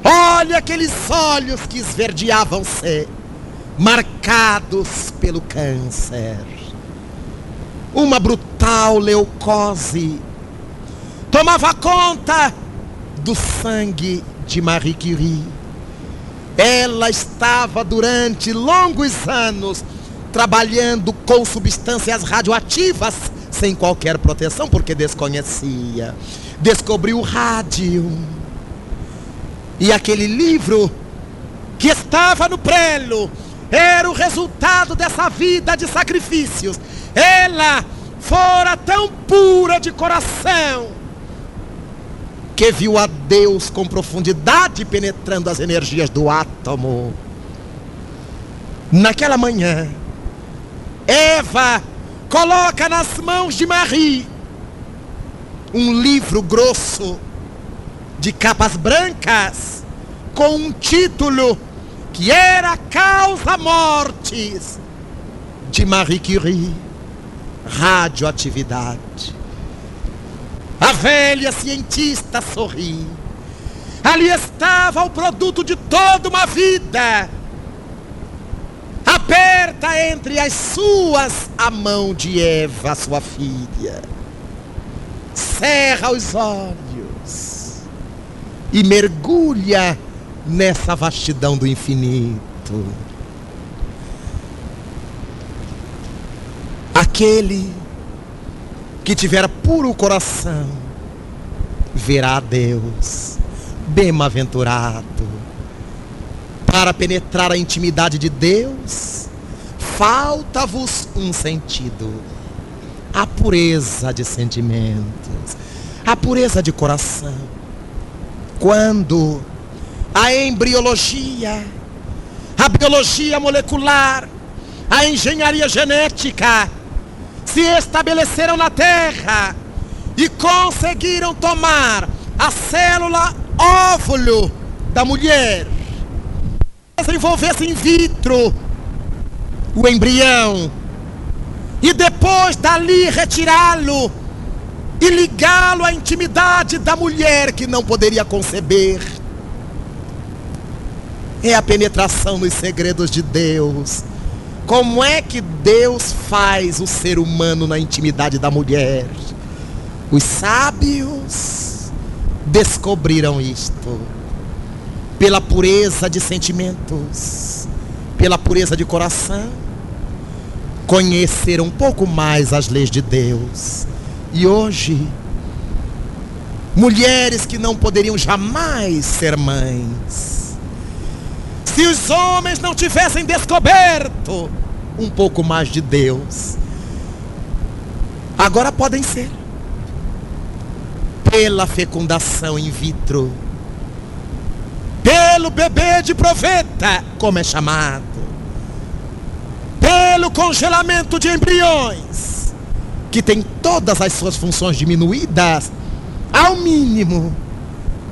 S2: Olha aqueles olhos que esverdeavam-se, marcados pelo câncer. Uma brutal leucose tomava conta do sangue de Marie Curie. Ela estava durante longos anos trabalhando com substâncias radioativas sem qualquer proteção, porque desconhecia. Descobriu o rádio. E aquele livro que estava no prelo era o resultado dessa vida de sacrifícios. Ela fora tão pura de coração que viu a Deus com profundidade penetrando as energias do átomo. Naquela manhã, Eva coloca nas mãos de Marie um livro grosso de capas brancas com um título que era Causa Mortis de Marie Curie, radioatividade. A velha cientista sorri. Ali estava o produto de toda uma vida. Aperta entre as suas a mão de Eva, sua filha. Cerra os olhos e mergulha nessa vastidão do infinito. Aquele que tiver puro coração verá a Deus. Bem-aventurado. Para penetrar a intimidade de Deus, falta-vos um sentido: a pureza de sentimentos, a pureza de coração. Quando a embriologia, a biologia molecular, a engenharia genética se estabeleceram na Terra e conseguiram tomar a célula óvulo da mulher, desenvolver-se in vitro o embrião, e depois dali retirá-lo e ligá-lo à intimidade da mulher que não poderia conceber. É a penetração nos segredos de Deus. Como é que Deus faz o ser humano na intimidade da mulher? Os sábios descobriram isto pela pureza de sentimentos, pela pureza de coração. Conheceram um pouco mais as leis de Deus. E hoje, mulheres que não poderiam jamais ser mães, se os homens não tivessem descoberto um pouco mais de Deus, agora podem ser. Pela fecundação in vitro, pelo bebê de proveta, como é chamado, pelo congelamento de embriões, que tem todas as suas funções diminuídas ao mínimo,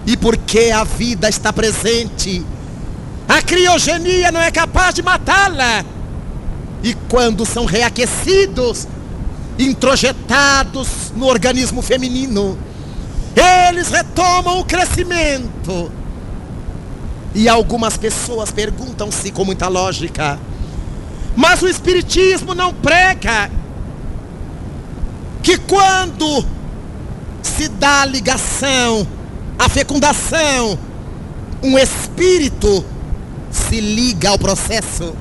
S2: e porque a vida está presente, a criogenia não é capaz de matá-la. E quando são reaquecidos, introjetados no organismo feminino, eles retomam o crescimento. E algumas pessoas perguntam-se com muita lógica: mas o Espiritismo não prega que quando se dá a ligação, a fecundação, um espírito se liga ao processo?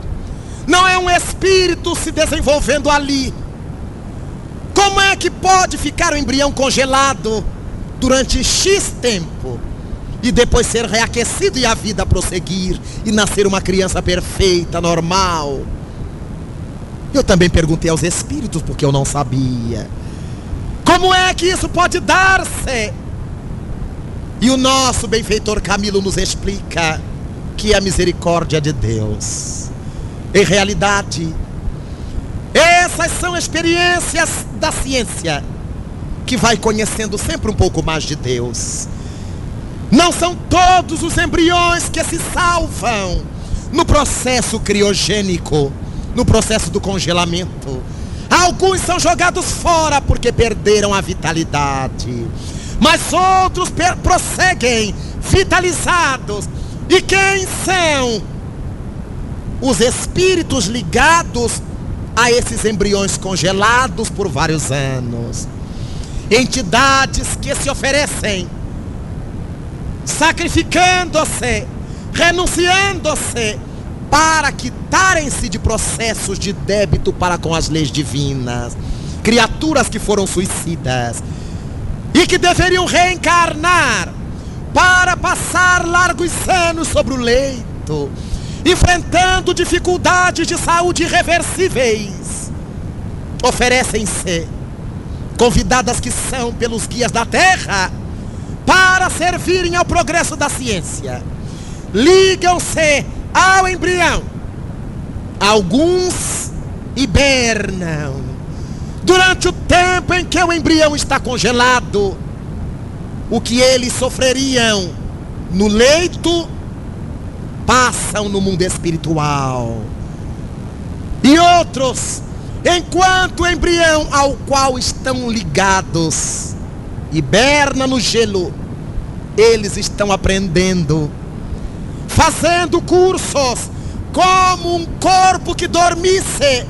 S2: Não é um espírito se desenvolvendo ali. Como é que pode ficar o embrião congelado durante X tempo e depois ser reaquecido e a vida prosseguir e nascer uma criança perfeita, normal? Eu também perguntei aos espíritos porque eu não sabia. Como é que isso pode dar-se? E o nosso benfeitor Camilo nos explica que é a misericórdia de Deus. Em realidade, essas são experiências da ciência, que vai conhecendo sempre um pouco mais de Deus. Não são todos os embriões que se salvam no processo criogênico, no processo do congelamento. Alguns são jogados fora porque perderam a vitalidade, mas outros prosseguem vitalizados. E quem são os espíritos ligados a esses embriões congelados por vários anos? Entidades que se oferecem, sacrificando-se, renunciando-se, para quitarem-se de processos de débito para com as leis divinas. Criaturas que foram suicidas e que deveriam reencarnar para passar largos anos sobre o leito, enfrentando dificuldades de saúde irreversíveis, oferecem-se, convidadas que são pelos guias da terra, para servirem ao progresso da ciência. Ligam-se ao embrião. Alguns hibernam durante o tempo em que o embrião está congelado. O que eles sofreriam no leito, passam no mundo espiritual. E outros, enquanto o embrião ao qual estão ligados hiberna no gelo, eles estão aprendendo, fazendo cursos, como um corpo que dormisse,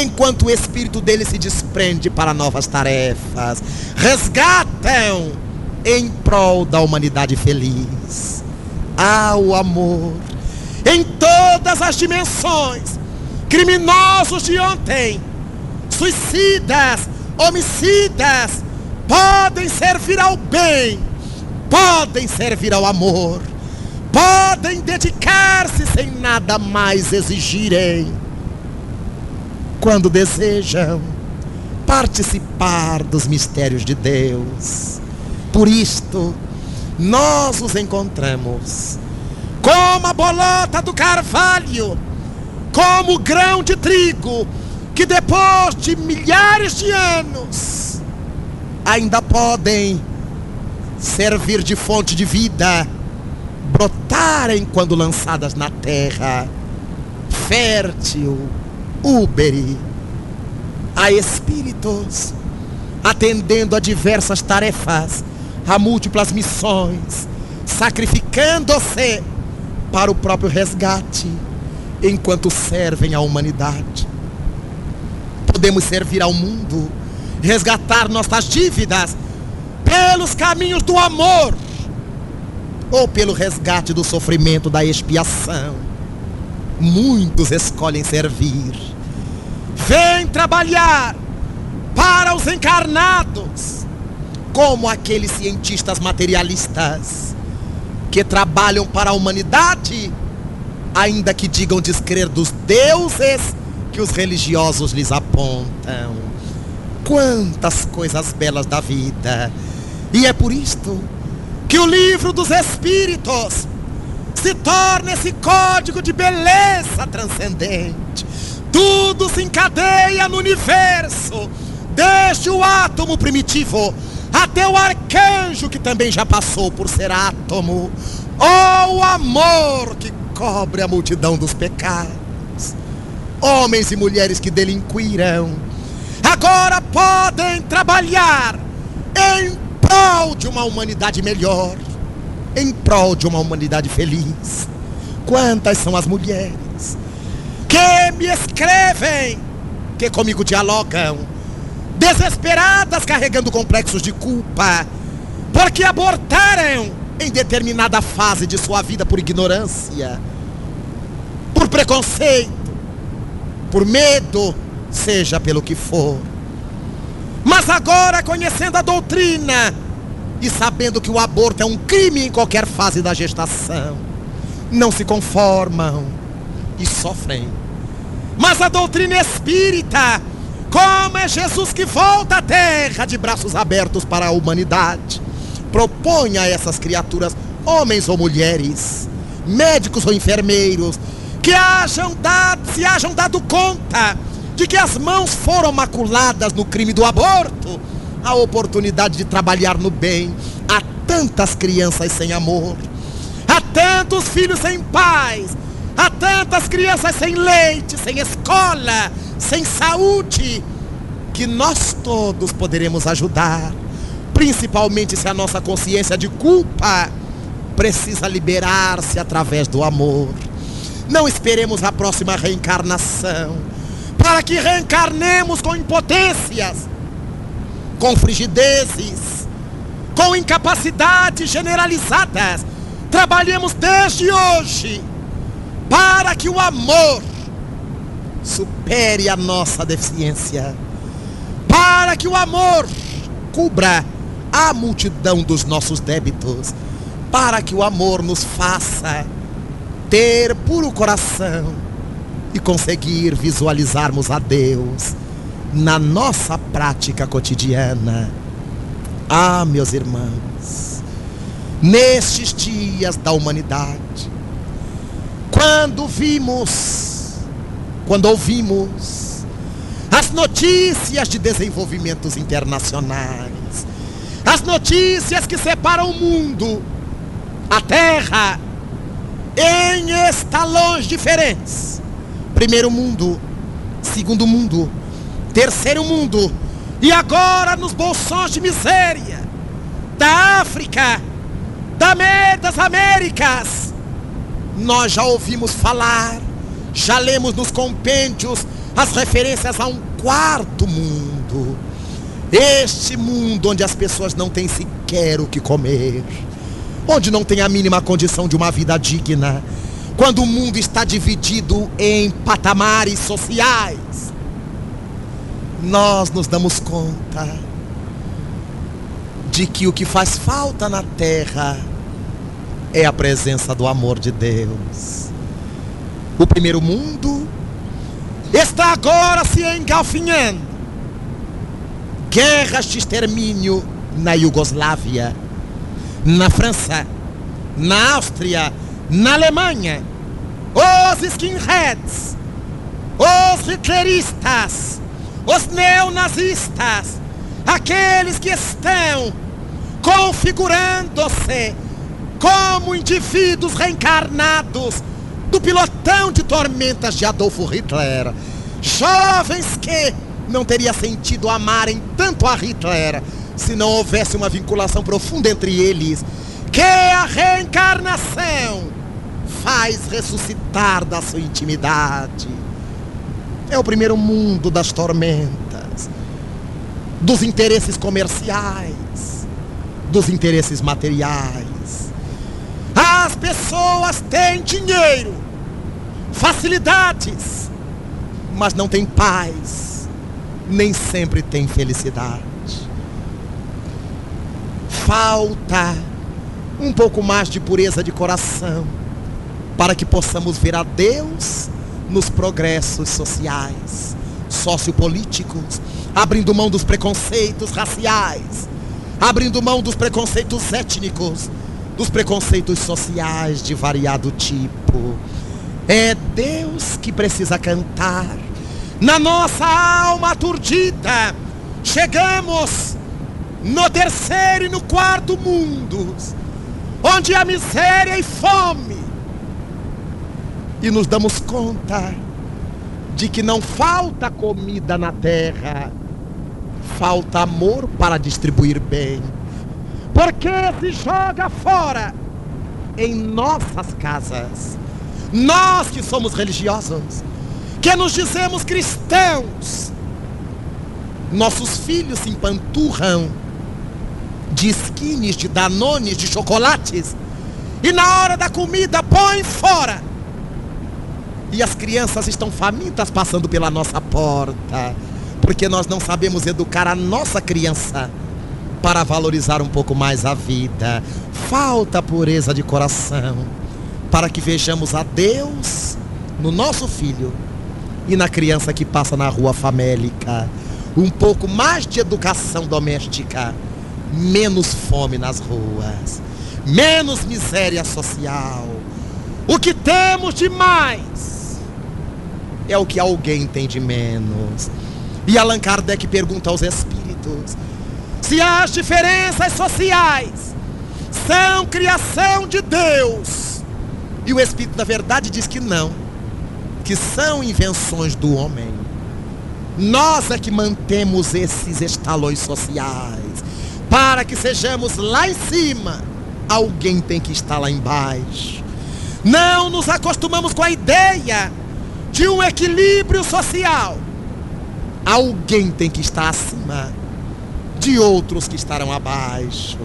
S2: enquanto o espírito dele se desprende para novas tarefas. Resgatam em prol da humanidade feliz. O amor em todas as dimensões. Criminosos de ontem, suicidas, homicidas podem servir ao bem, podem servir ao amor, podem dedicar-se sem nada mais exigirem, quando desejam participar dos mistérios de Deus. Por isto, nós os encontramos como a bolota do carvalho, como o grão de trigo, que depois de milhares de anos ainda podem servir de fonte de vida, brotarem quando lançadas na terra, fértil, úbere, a espíritos, atendendo a diversas tarefas, a múltiplas missões, sacrificando-se para o próprio resgate, enquanto servem à humanidade. Podemos servir ao mundo, resgatar nossas dívidas pelos caminhos do amor, ou pelo resgate do sofrimento da expiação. Muitos escolhem servir. Vêm trabalhar para os encarnados, como aqueles cientistas materialistas que trabalham para a humanidade, ainda que digam descrer dos deuses que os religiosos lhes apontam. Quantas coisas belas da vida! E é por isto que o livro dos Espíritos se torna esse código de beleza transcendente. Tudo se encadeia no universo, desde o átomo primitivo até o arcanjo, que também já passou por ser átomo. Oh, o amor que cobre a multidão dos pecados. Homens e mulheres que delinquiram agora podem trabalhar em prol de uma humanidade melhor, em prol de uma humanidade feliz. Quantas são as mulheres que me escrevem, que comigo dialogam, desesperadas, carregando complexos de culpa, porque abortaram em determinada fase de sua vida por ignorância, por preconceito, por medo, seja pelo que for. Mas agora, conhecendo a doutrina e sabendo que o aborto é um crime em qualquer fase da gestação, não se conformam e sofrem. Mas a doutrina espírita, como é Jesus que volta à terra de braços abertos para a humanidade, propõe a essas criaturas, homens ou mulheres, médicos ou enfermeiros, que se hajam dado conta de que as mãos foram maculadas no crime do aborto, a oportunidade de trabalhar no bem a tantas crianças sem amor, a tantos filhos sem pais, a tantas crianças sem leite, sem escola, sem saúde, que nós todos poderemos ajudar, principalmente se a nossa consciência de culpa precisa liberar-se através do amor. Não esperemos a próxima reencarnação para que reencarnemos com impotências, com frigidezes, com incapacidades generalizadas. Trabalhemos desde hoje para que o amor supere a nossa deficiência, para que o amor cubra a multidão dos nossos débitos, para que o amor nos faça ter puro coração e conseguir visualizarmos a Deus na nossa prática cotidiana. Ah, meus irmãos, nestes dias da humanidade, quando ouvimos as notícias de desenvolvimentos internacionais, as notícias que separam o mundo, a terra, em estalões diferentes: primeiro mundo, segundo mundo, terceiro mundo, e agora nos bolsões de miséria da África, das Américas. Nós já ouvimos falar, já lemos nos compêndios as referências a um quarto mundo. Este mundo onde as pessoas não têm sequer o que comer, onde não tem a mínima condição de uma vida digna, quando o mundo está dividido em patamares sociais. nós nos damos conta de que o que faz falta na terra é a presença do amor de Deus. O primeiro mundo está agora se engalfinhando. Guerras de extermínio na Iugoslávia, na França, na Áustria, na Alemanha. Os skinheads, os hitleristas, os neonazistas, aqueles que estão configurando-se como indivíduos reencarnados do pilotão de tormentas de Adolfo Hitler. Jovens que não teria sentido amarem tanto a Hitler se não houvesse uma vinculação profunda entre eles, que a reencarnação faz ressuscitar da sua intimidade. É o primeiro mundo das tormentas, dos interesses comerciais, dos interesses materiais. As pessoas têm dinheiro, facilidades, mas não têm paz, nem sempre têm felicidade. Falta um pouco mais de pureza de coração para que possamos ver a Deus nos progressos sociais, sociopolíticos, abrindo mão dos preconceitos raciais, abrindo mão dos preconceitos étnicos, dos preconceitos sociais de variado tipo. É Deus que precisa cantar na nossa alma aturdida. Chegamos no terceiro e no quarto mundos, onde há miséria e fome, e nos damos conta de que não falta comida na terra, falta amor para distribuir bem, porque se joga fora em nossas casas. Nós que somos religiosos, que nos dizemos cristãos, nossos filhos se empanturram de skins, de danones, de chocolates, e na hora da comida põem fora. E as crianças estão famintas passando pela nossa porta, porque nós não sabemos educar a nossa criança para valorizar um pouco mais a vida. Falta pureza de coração para que vejamos a Deus no nosso filho e na criança que passa na rua famélica. Um pouco mais de educação doméstica, menos fome nas ruas, menos miséria social. O que temos de mais é o que alguém tem de menos. E Allan Kardec pergunta aos espíritos se as diferenças sociais são criação de Deus. E o Espírito da Verdade diz que não, que são invenções do homem. Nós é que mantemos esses estalões sociais. Para que sejamos lá em cima, alguém tem que estar lá embaixo. Não nos acostumamos com a ideia de um equilíbrio social. Alguém tem que estar acima de outros que estarão abaixo.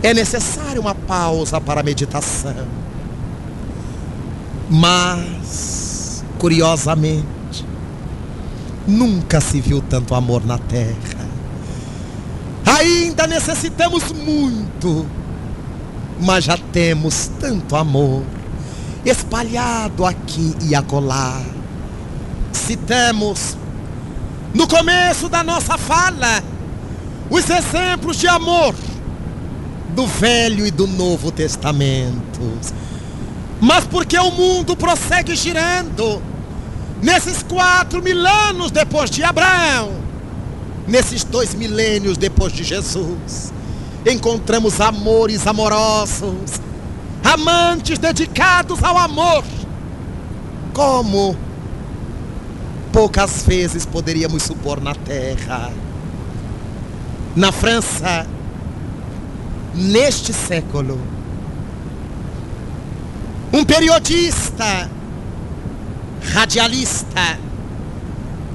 S2: É necessária uma pausa para a meditação. Mas, curiosamente, nunca se viu tanto amor na terra. Ainda necessitamos muito, mas já temos tanto amor espalhado aqui e acolá. Citamos no começo da nossa fala os exemplos de amor do Velho e do Novo Testamentos. Mas porque o mundo prossegue girando, nesses 4.000 anos depois de Abraão, nesses 2 milênios depois de Jesus, encontramos amores amorosos, amantes dedicados ao amor, como poucas vezes poderíamos supor na terra. Na França, neste século, um periodista, radialista,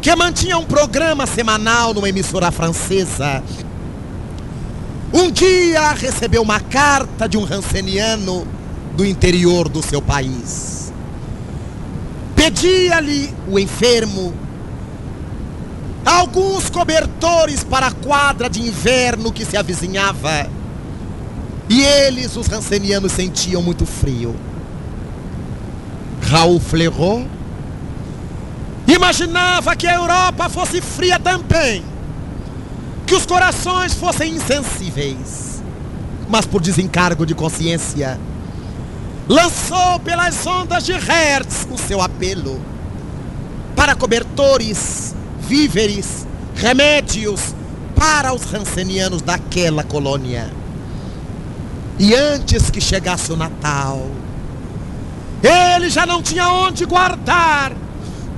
S2: que mantinha um programa semanal numa emissora francesa, um dia recebeu uma carta de um ranceniano do interior do seu país. Pedia-lhe, o enfermo, alguns cobertores para a quadra de inverno que se avizinhava. E eles, os rancenianos, sentiam muito frio. Raul Flerot imaginava que a Europa fosse fria também, que os corações fossem insensíveis. Mas por desencargo de consciência, lançou pelas ondas de Hertz o seu apelo para cobertores, víveres, remédios para os rancenianos daquela colônia. E antes que chegasse o Natal, ele já não tinha onde guardar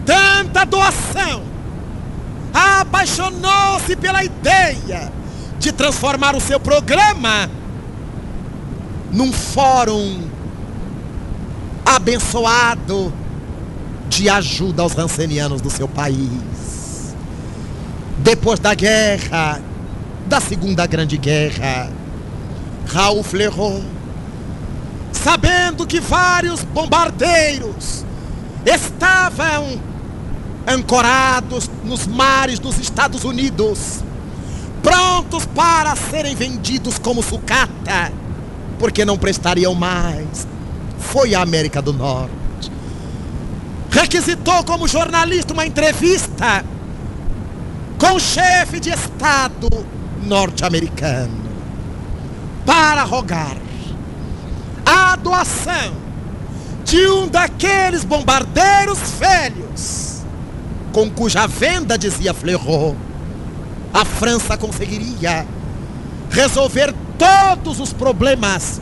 S2: tanta doação. Apaixonou-se pela ideia de transformar o seu programa num fórum abençoado de ajuda aos rancenianos do seu país. Depois da guerra, da Segunda Grande Guerra, Raul Flerot, sabendo que vários bombardeiros estavam ancorados nos mares dos Estados Unidos, prontos para serem vendidos como sucata, porque não prestariam mais, foi à América do Norte. Requisitou como jornalista uma entrevista com o chefe de Estado norte-americano para rogar a doação de um daqueles bombardeiros velhos, com cuja venda, dizia Flerot, a França conseguiria resolver todos os problemas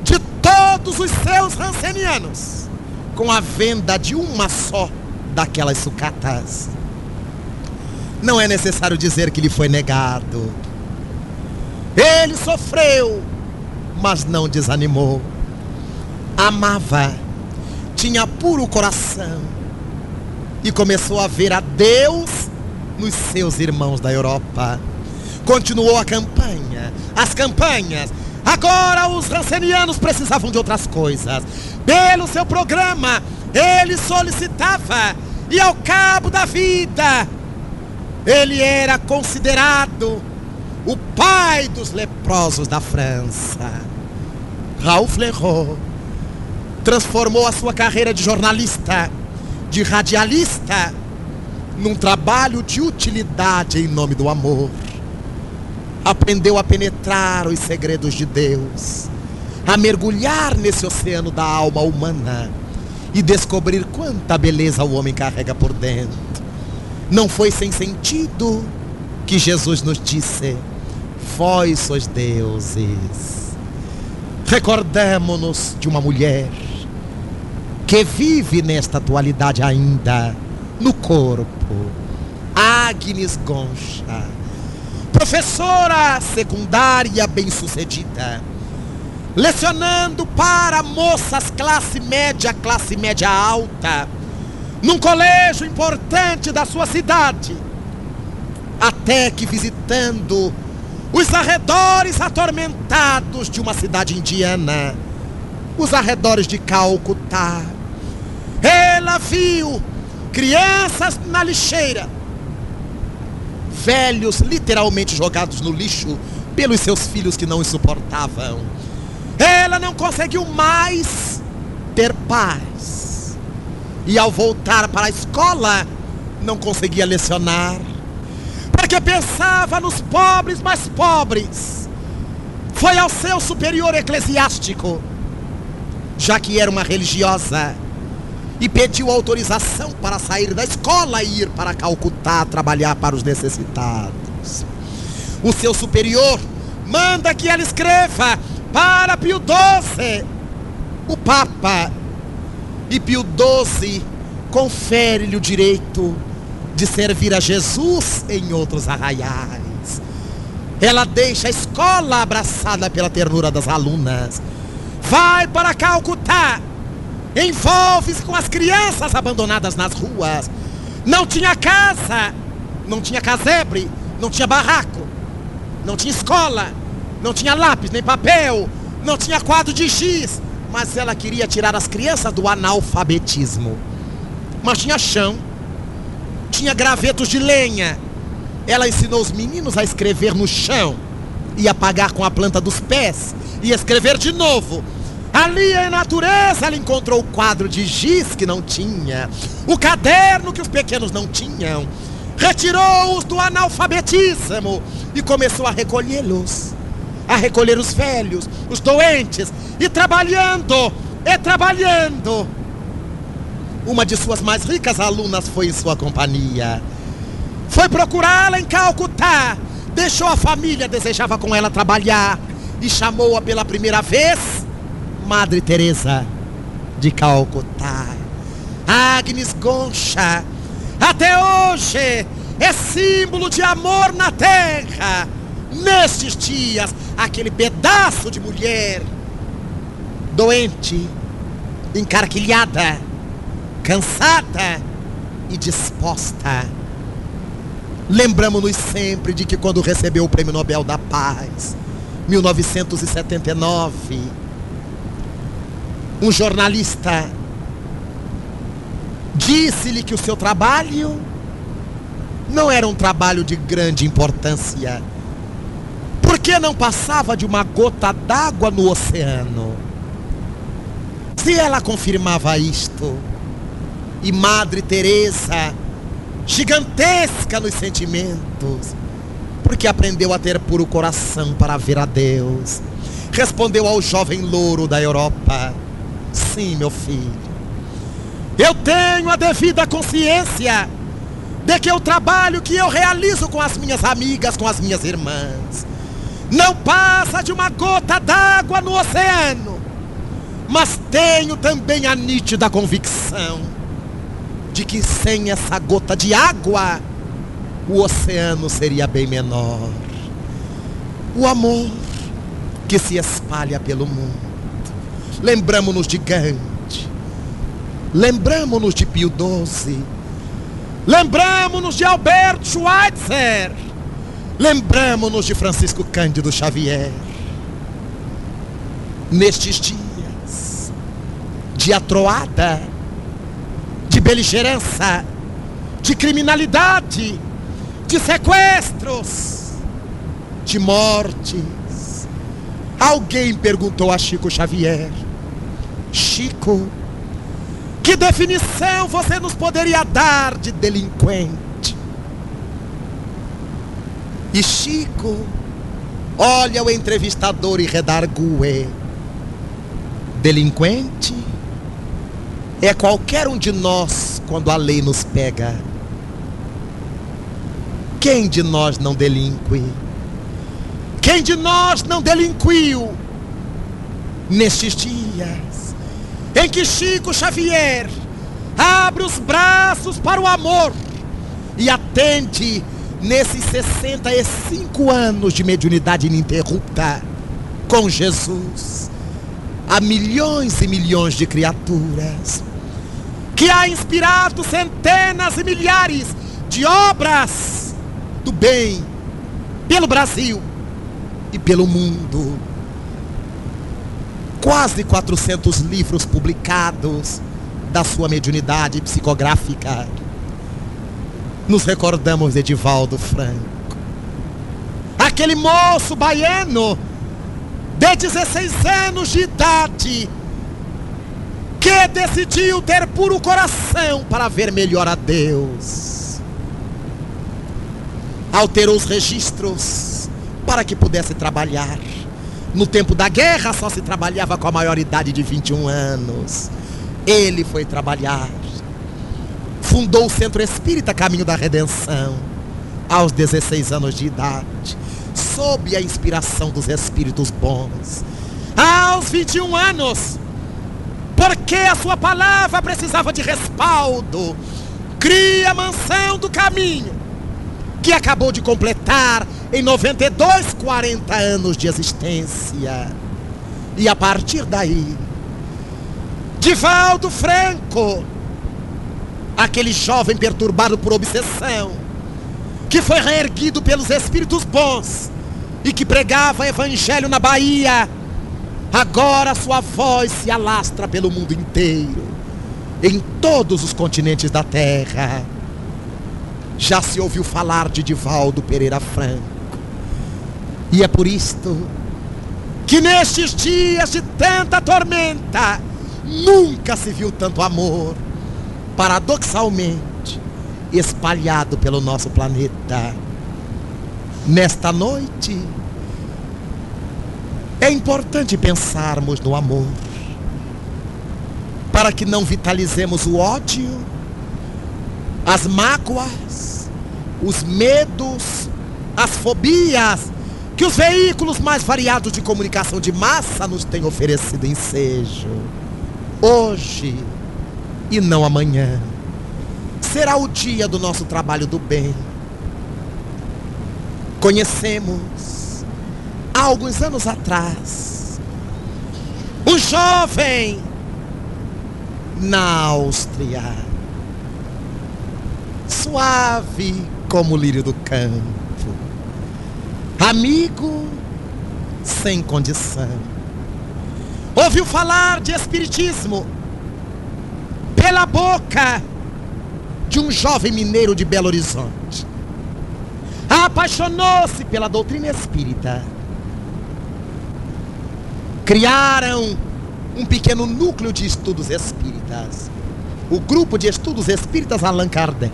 S2: de todos os seus rancenianos com a venda de uma só daquelas sucatas. Não é necessário dizer que lhe foi negado. Ele sofreu, mas não desanimou. Amava, tinha puro coração e começou a ver a Deus nos seus irmãos da Europa. Continuou a campanha, as campanhas. Agora os rancenianos precisavam de outras coisas. Pelo seu programa, ele solicitava, e ao cabo da vida, ele era considerado o pai dos leprosos da França. Raul Flerot transformou a sua carreira de jornalista, de radialista, num trabalho de utilidade em nome do amor. Aprendeu a penetrar os segredos de Deus, a mergulhar nesse oceano da alma humana e descobrir quanta beleza o homem carrega por dentro. Não foi sem sentido que Jesus nos disse: vós sois deuses. Recordamo-nos de uma mulher que vive nesta atualidade ainda, no corpo, Agnes Goncha, professora secundária bem-sucedida, lecionando para moças classe média alta, num colégio importante da sua cidade, até que, visitando os arredores atormentados de uma cidade indiana, os arredores de Calcutá, ela viu crianças na lixeira, velhos literalmente jogados no lixo pelos seus filhos que não os suportavam. Ela não conseguiu mais ter paz, e ao voltar para a escola não conseguia lecionar, porque pensava nos pobres mais pobres. Foi ao seu superior eclesiástico, já que era uma religiosa, e pediu autorização para sair da escola e ir para Calcutá trabalhar para os necessitados. O seu superior manda que ela escreva para Pio XII, o Papa, e Pio XII confere-lhe o direito de servir a Jesus em outros arraiais. Ela deixa a escola abraçada pela ternura das alunas, vai para Calcutá, envolve-se com as crianças abandonadas nas ruas. Não tinha casa, não tinha casebre, não tinha barraco, não tinha escola, não tinha lápis nem papel, não tinha quadro de giz, mas ela queria tirar as crianças do analfabetismo. Mas tinha chão, tinha gravetos de lenha, Ela ensinou os meninos a escrever no chão e apagar com a planta dos pés e escrever de novo. Ali em natureza ela encontrou o quadro de giz que não tinha, o caderno que os pequenos não tinham. Retirou-os do analfabetismo e começou a recolhê-los, a recolher os velhos, os doentes, e trabalhando. Uma de suas mais ricas alunas foi em sua companhia. Foi procurá-la em Calcutá. Deixou a família, desejava com ela trabalhar, e chamou-a pela primeira vez Madre Teresa de Calcutá. Agnes Goncha, até hoje, é símbolo de amor na terra. Nestes dias, aquele pedaço de mulher, doente, encarquilhada, cansada e disposta. Lembramos-nos sempre de que quando recebeu o Prêmio Nobel da Paz, 1979, um jornalista disse-lhe que o seu trabalho não era um trabalho de grande importância, porque não passava de uma gota d'água no oceano. Se ela confirmava isto, e Madre Teresa, gigantesca nos sentimentos, porque aprendeu a ter puro coração para ver a Deus, respondeu ao jovem louro da Europa: sim, meu filho, eu tenho a devida consciência de que o trabalho que eu realizo com as minhas amigas, com as minhas irmãs, não passa de uma gota d'água no oceano, mas tenho também a nítida convicção de que sem essa gota de água, o oceano seria bem menor. O amor que se espalha pelo mundo. Lembramos-nos de Gandhi, lembramos-nos de Pio XII, lembramos-nos de Albert Schweitzer, lembramos-nos de Francisco Cândido Xavier. Nestes dias de atroada, de beligerância, de criminalidade, de sequestros, de mortes, alguém perguntou a Chico Xavier: Chico, que definição você nos poderia dar de delinquente? E Chico olha o entrevistador e redargue: delinquente é qualquer um de nós quando a lei nos pega. Quem de nós não delinque? Quem de nós não delinquiu nestes dias em que Chico Xavier abre os braços para o amor e atende nesses 65 anos de mediunidade ininterrupta com Jesus a milhões e milhões de criaturas, que há inspirado centenas e milhares de obras do bem pelo Brasil e pelo mundo. Quase 400 livros publicados da sua mediunidade psicográfica. Nos recordamos de Edivaldo Franco, aquele moço baiano de 16 anos de idade, que decidiu ter puro coração para ver melhor a Deus. Alterou os registros para que pudesse trabalhar. No tempo da guerra só se trabalhava com a maioridade de 21 anos. Ele foi trabalhar. Fundou o Centro Espírita Caminho da Redenção aos 16 anos de idade, sob a inspiração dos espíritos bons. Aos 21 anos, porque a sua palavra precisava de respaldo, cria a Mansão do Caminho, que acabou de completar em 92, 40 anos de existência. E a partir daí, Divaldo Franco, aquele jovem perturbado por obsessão, que foi reerguido pelos espíritos bons e que pregava evangelho na Bahia, agora sua voz se alastra pelo mundo inteiro, em todos os continentes da terra. Já se ouviu falar de Divaldo Pereira Franco. E é por isto que nestes dias de tanta tormenta nunca se viu tanto amor, paradoxalmente, espalhado pelo nosso planeta. Nesta noite é importante pensarmos no amor, para que não vitalizemos o ódio, as mágoas, os medos, as fobias que os veículos mais variados de comunicação de massa nos têm oferecido ensejo. Hoje e não amanhã será o dia do nosso trabalho do bem. Conhecemos, há alguns anos atrás, um jovem na Áustria, suave como o lírio do campo, amigo sem condição. Ouviu falar de espiritismo pela boca de um jovem mineiro de Belo Horizonte. Apaixonou-se pela doutrina espírita. Criaram um pequeno núcleo de estudos espíritas, o grupo de estudos espíritas Allan Kardec,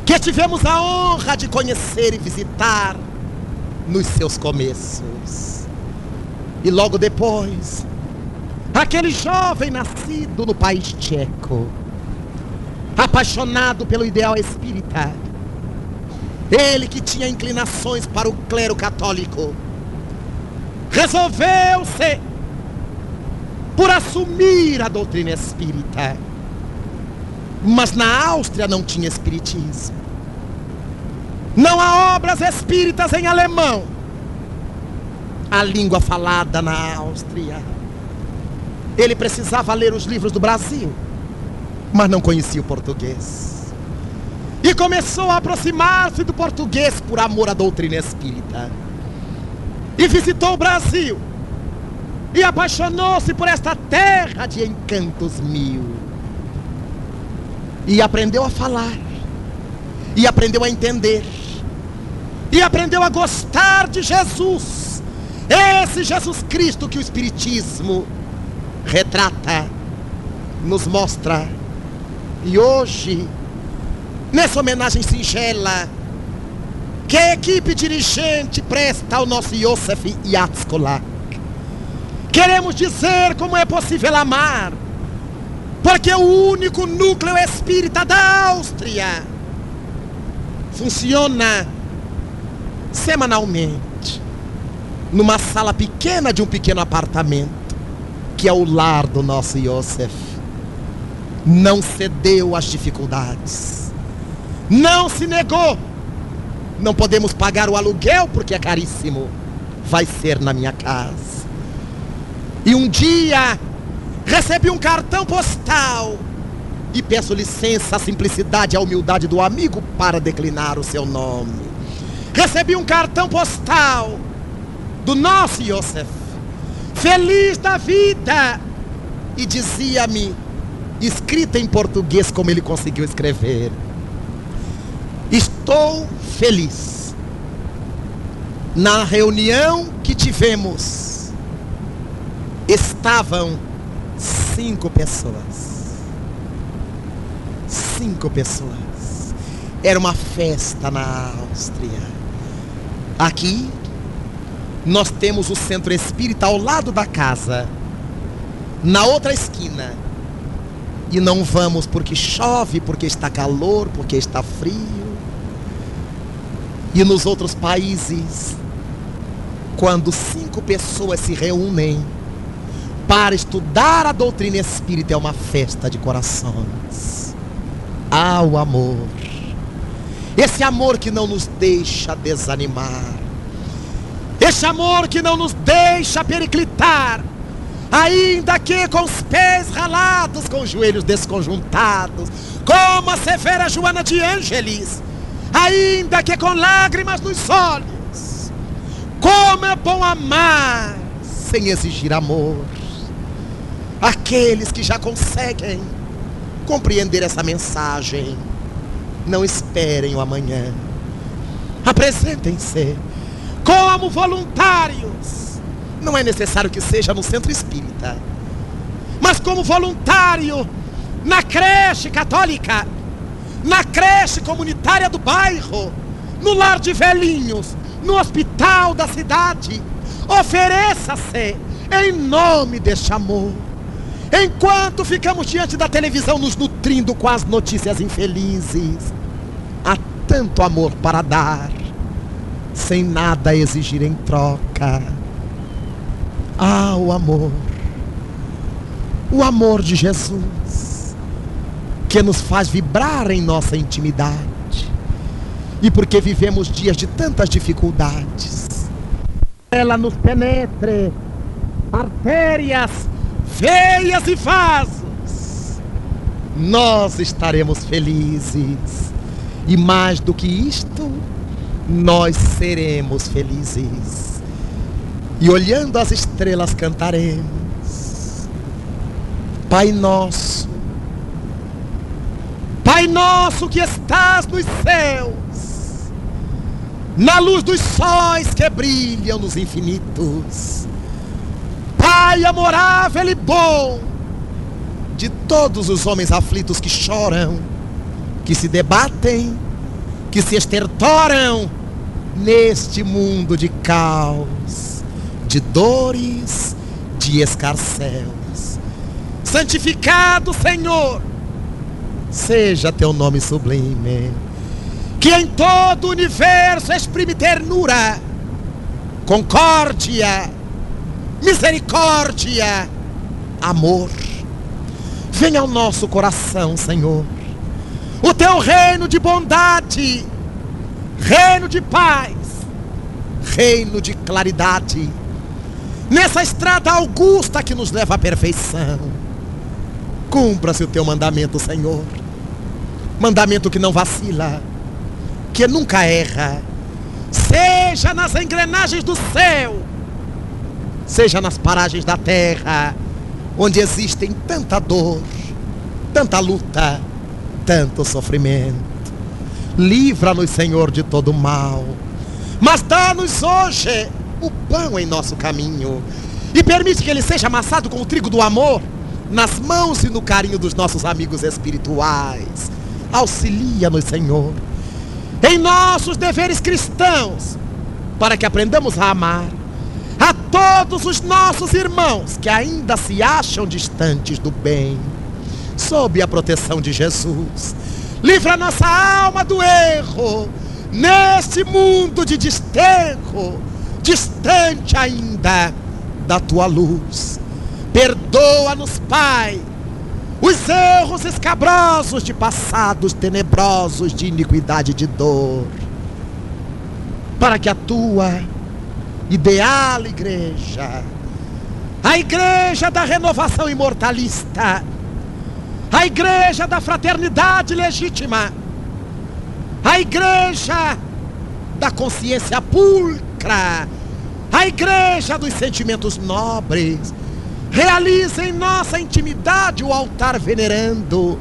S2: que tivemos a honra de conhecer e visitar nos seus começos. E logo depois, aquele jovem nascido no país tcheco, apaixonado pelo ideal espírita, ele que tinha inclinações para o clero católico, resolveu-se por assumir a doutrina espírita. Mas na Áustria não tinha espiritismo, não há obras espíritas em alemão, a língua falada na Áustria. Ele precisava ler os livros do Brasil, mas não conhecia o português. E começou a aproximar-se do português por amor à doutrina espírita. E visitou o Brasil. E apaixonou-se por esta terra de encantos mil. E aprendeu a falar. E aprendeu a entender. E aprendeu a gostar de Jesus. Esse Jesus Cristo que o Espiritismo retrata, nos mostra. E hoje, nessa homenagem singela que a equipe dirigente presta ao nosso Joseph Jackolak, queremos dizer como é possível amar, porque o único núcleo espírita da Áustria funciona semanalmente numa sala pequena de um pequeno apartamento, que é o lar do nosso Joseph. Não cedeu às dificuldades, não se negou. Não podemos pagar o aluguel porque é caríssimo, vai ser na minha casa. E um dia recebi um cartão postal, e peço licença à simplicidade e à humildade do amigo para declinar o seu nome. Recebi um cartão postal do nosso Joseph, feliz da vida, e dizia-me, escrita em português como ele conseguiu escrever: estou feliz. Na reunião que tivemos, estavam 5 pessoas. 5 pessoas. Era uma festa na Áustria. Aqui nós temos o centro espírita ao lado da casa, na outra esquina. E não vamos porque chove, porque está calor, porque está frio. E nos outros países, quando 5 pessoas se reúnem para estudar a doutrina espírita, é uma festa de corações. Ah, o amor. Esse amor que não nos deixa desanimar. Esse amor que não nos deixa periclitar. Ainda que com os pés ralados, com os joelhos desconjuntados, como a severa Joana de Ângeles. Ainda que com lágrimas nos olhos. Como é bom amar sem exigir amor. Aqueles que já conseguem compreender essa mensagem Não esperem o amanhã. Apresentem-se como voluntários. Não é necessário que seja no centro espírita, mas como voluntário na creche católica, na creche comunitária do bairro, no lar de velhinhos, no hospital da cidade. Ofereça-se em nome deste amor. Enquanto ficamos diante da televisão nos nutrindo com as notícias infelizes, há tanto amor para dar, sem nada exigir em troca. Ah, o amor de Jesus, que nos faz vibrar em nossa intimidade. E porque vivemos dias de tantas dificuldades, ela nos penetre artérias veias e vasos, nós estaremos felizes. E mais do que isto, nós seremos felizes. E olhando as estrelas cantaremos: Pai nosso que estás nos céus, na luz dos sóis que brilham nos infinitos, Pai amorável e bom de todos os homens aflitos que choram, que se debatem, que se estertoram neste mundo de caos, de dores, de escarcéus. Santificado, Senhor, seja teu nome sublime, que em todo o universo exprime ternura, concórdia, misericórdia, amor. Venha ao nosso coração, Senhor, o teu reino de bondade, reino de paz, reino de claridade, nessa estrada augusta que nos leva à perfeição. Cumpra-se o teu mandamento, Senhor, mandamento que não vacila, que nunca erra, seja nas engrenagens do céu, seja nas paragens da terra, onde existem tanta dor, tanta luta, tanto sofrimento. Livra-nos, Senhor, de todo mal, mas dá-nos hoje o pão em nosso caminho, e permite que ele seja amassado com o trigo do amor, nas mãos e no carinho dos nossos amigos espirituais. Auxilia-nos, Senhor, em nossos deveres cristãos, para que aprendamos a amar a todos os nossos irmãos que ainda se acham distantes do bem. Sob a proteção de Jesus, livra nossa alma do erro, neste mundo de desterro, distante ainda da tua luz. Perdoa-nos, Pai, os erros escabrosos de passados tenebrosos de iniquidade e de dor, para que a tua ideal igreja, a igreja da renovação imortalista, a igreja da fraternidade legítima, a igreja da consciência pulcra, a igreja dos sentimentos nobres, realize em nossa intimidade o altar venerando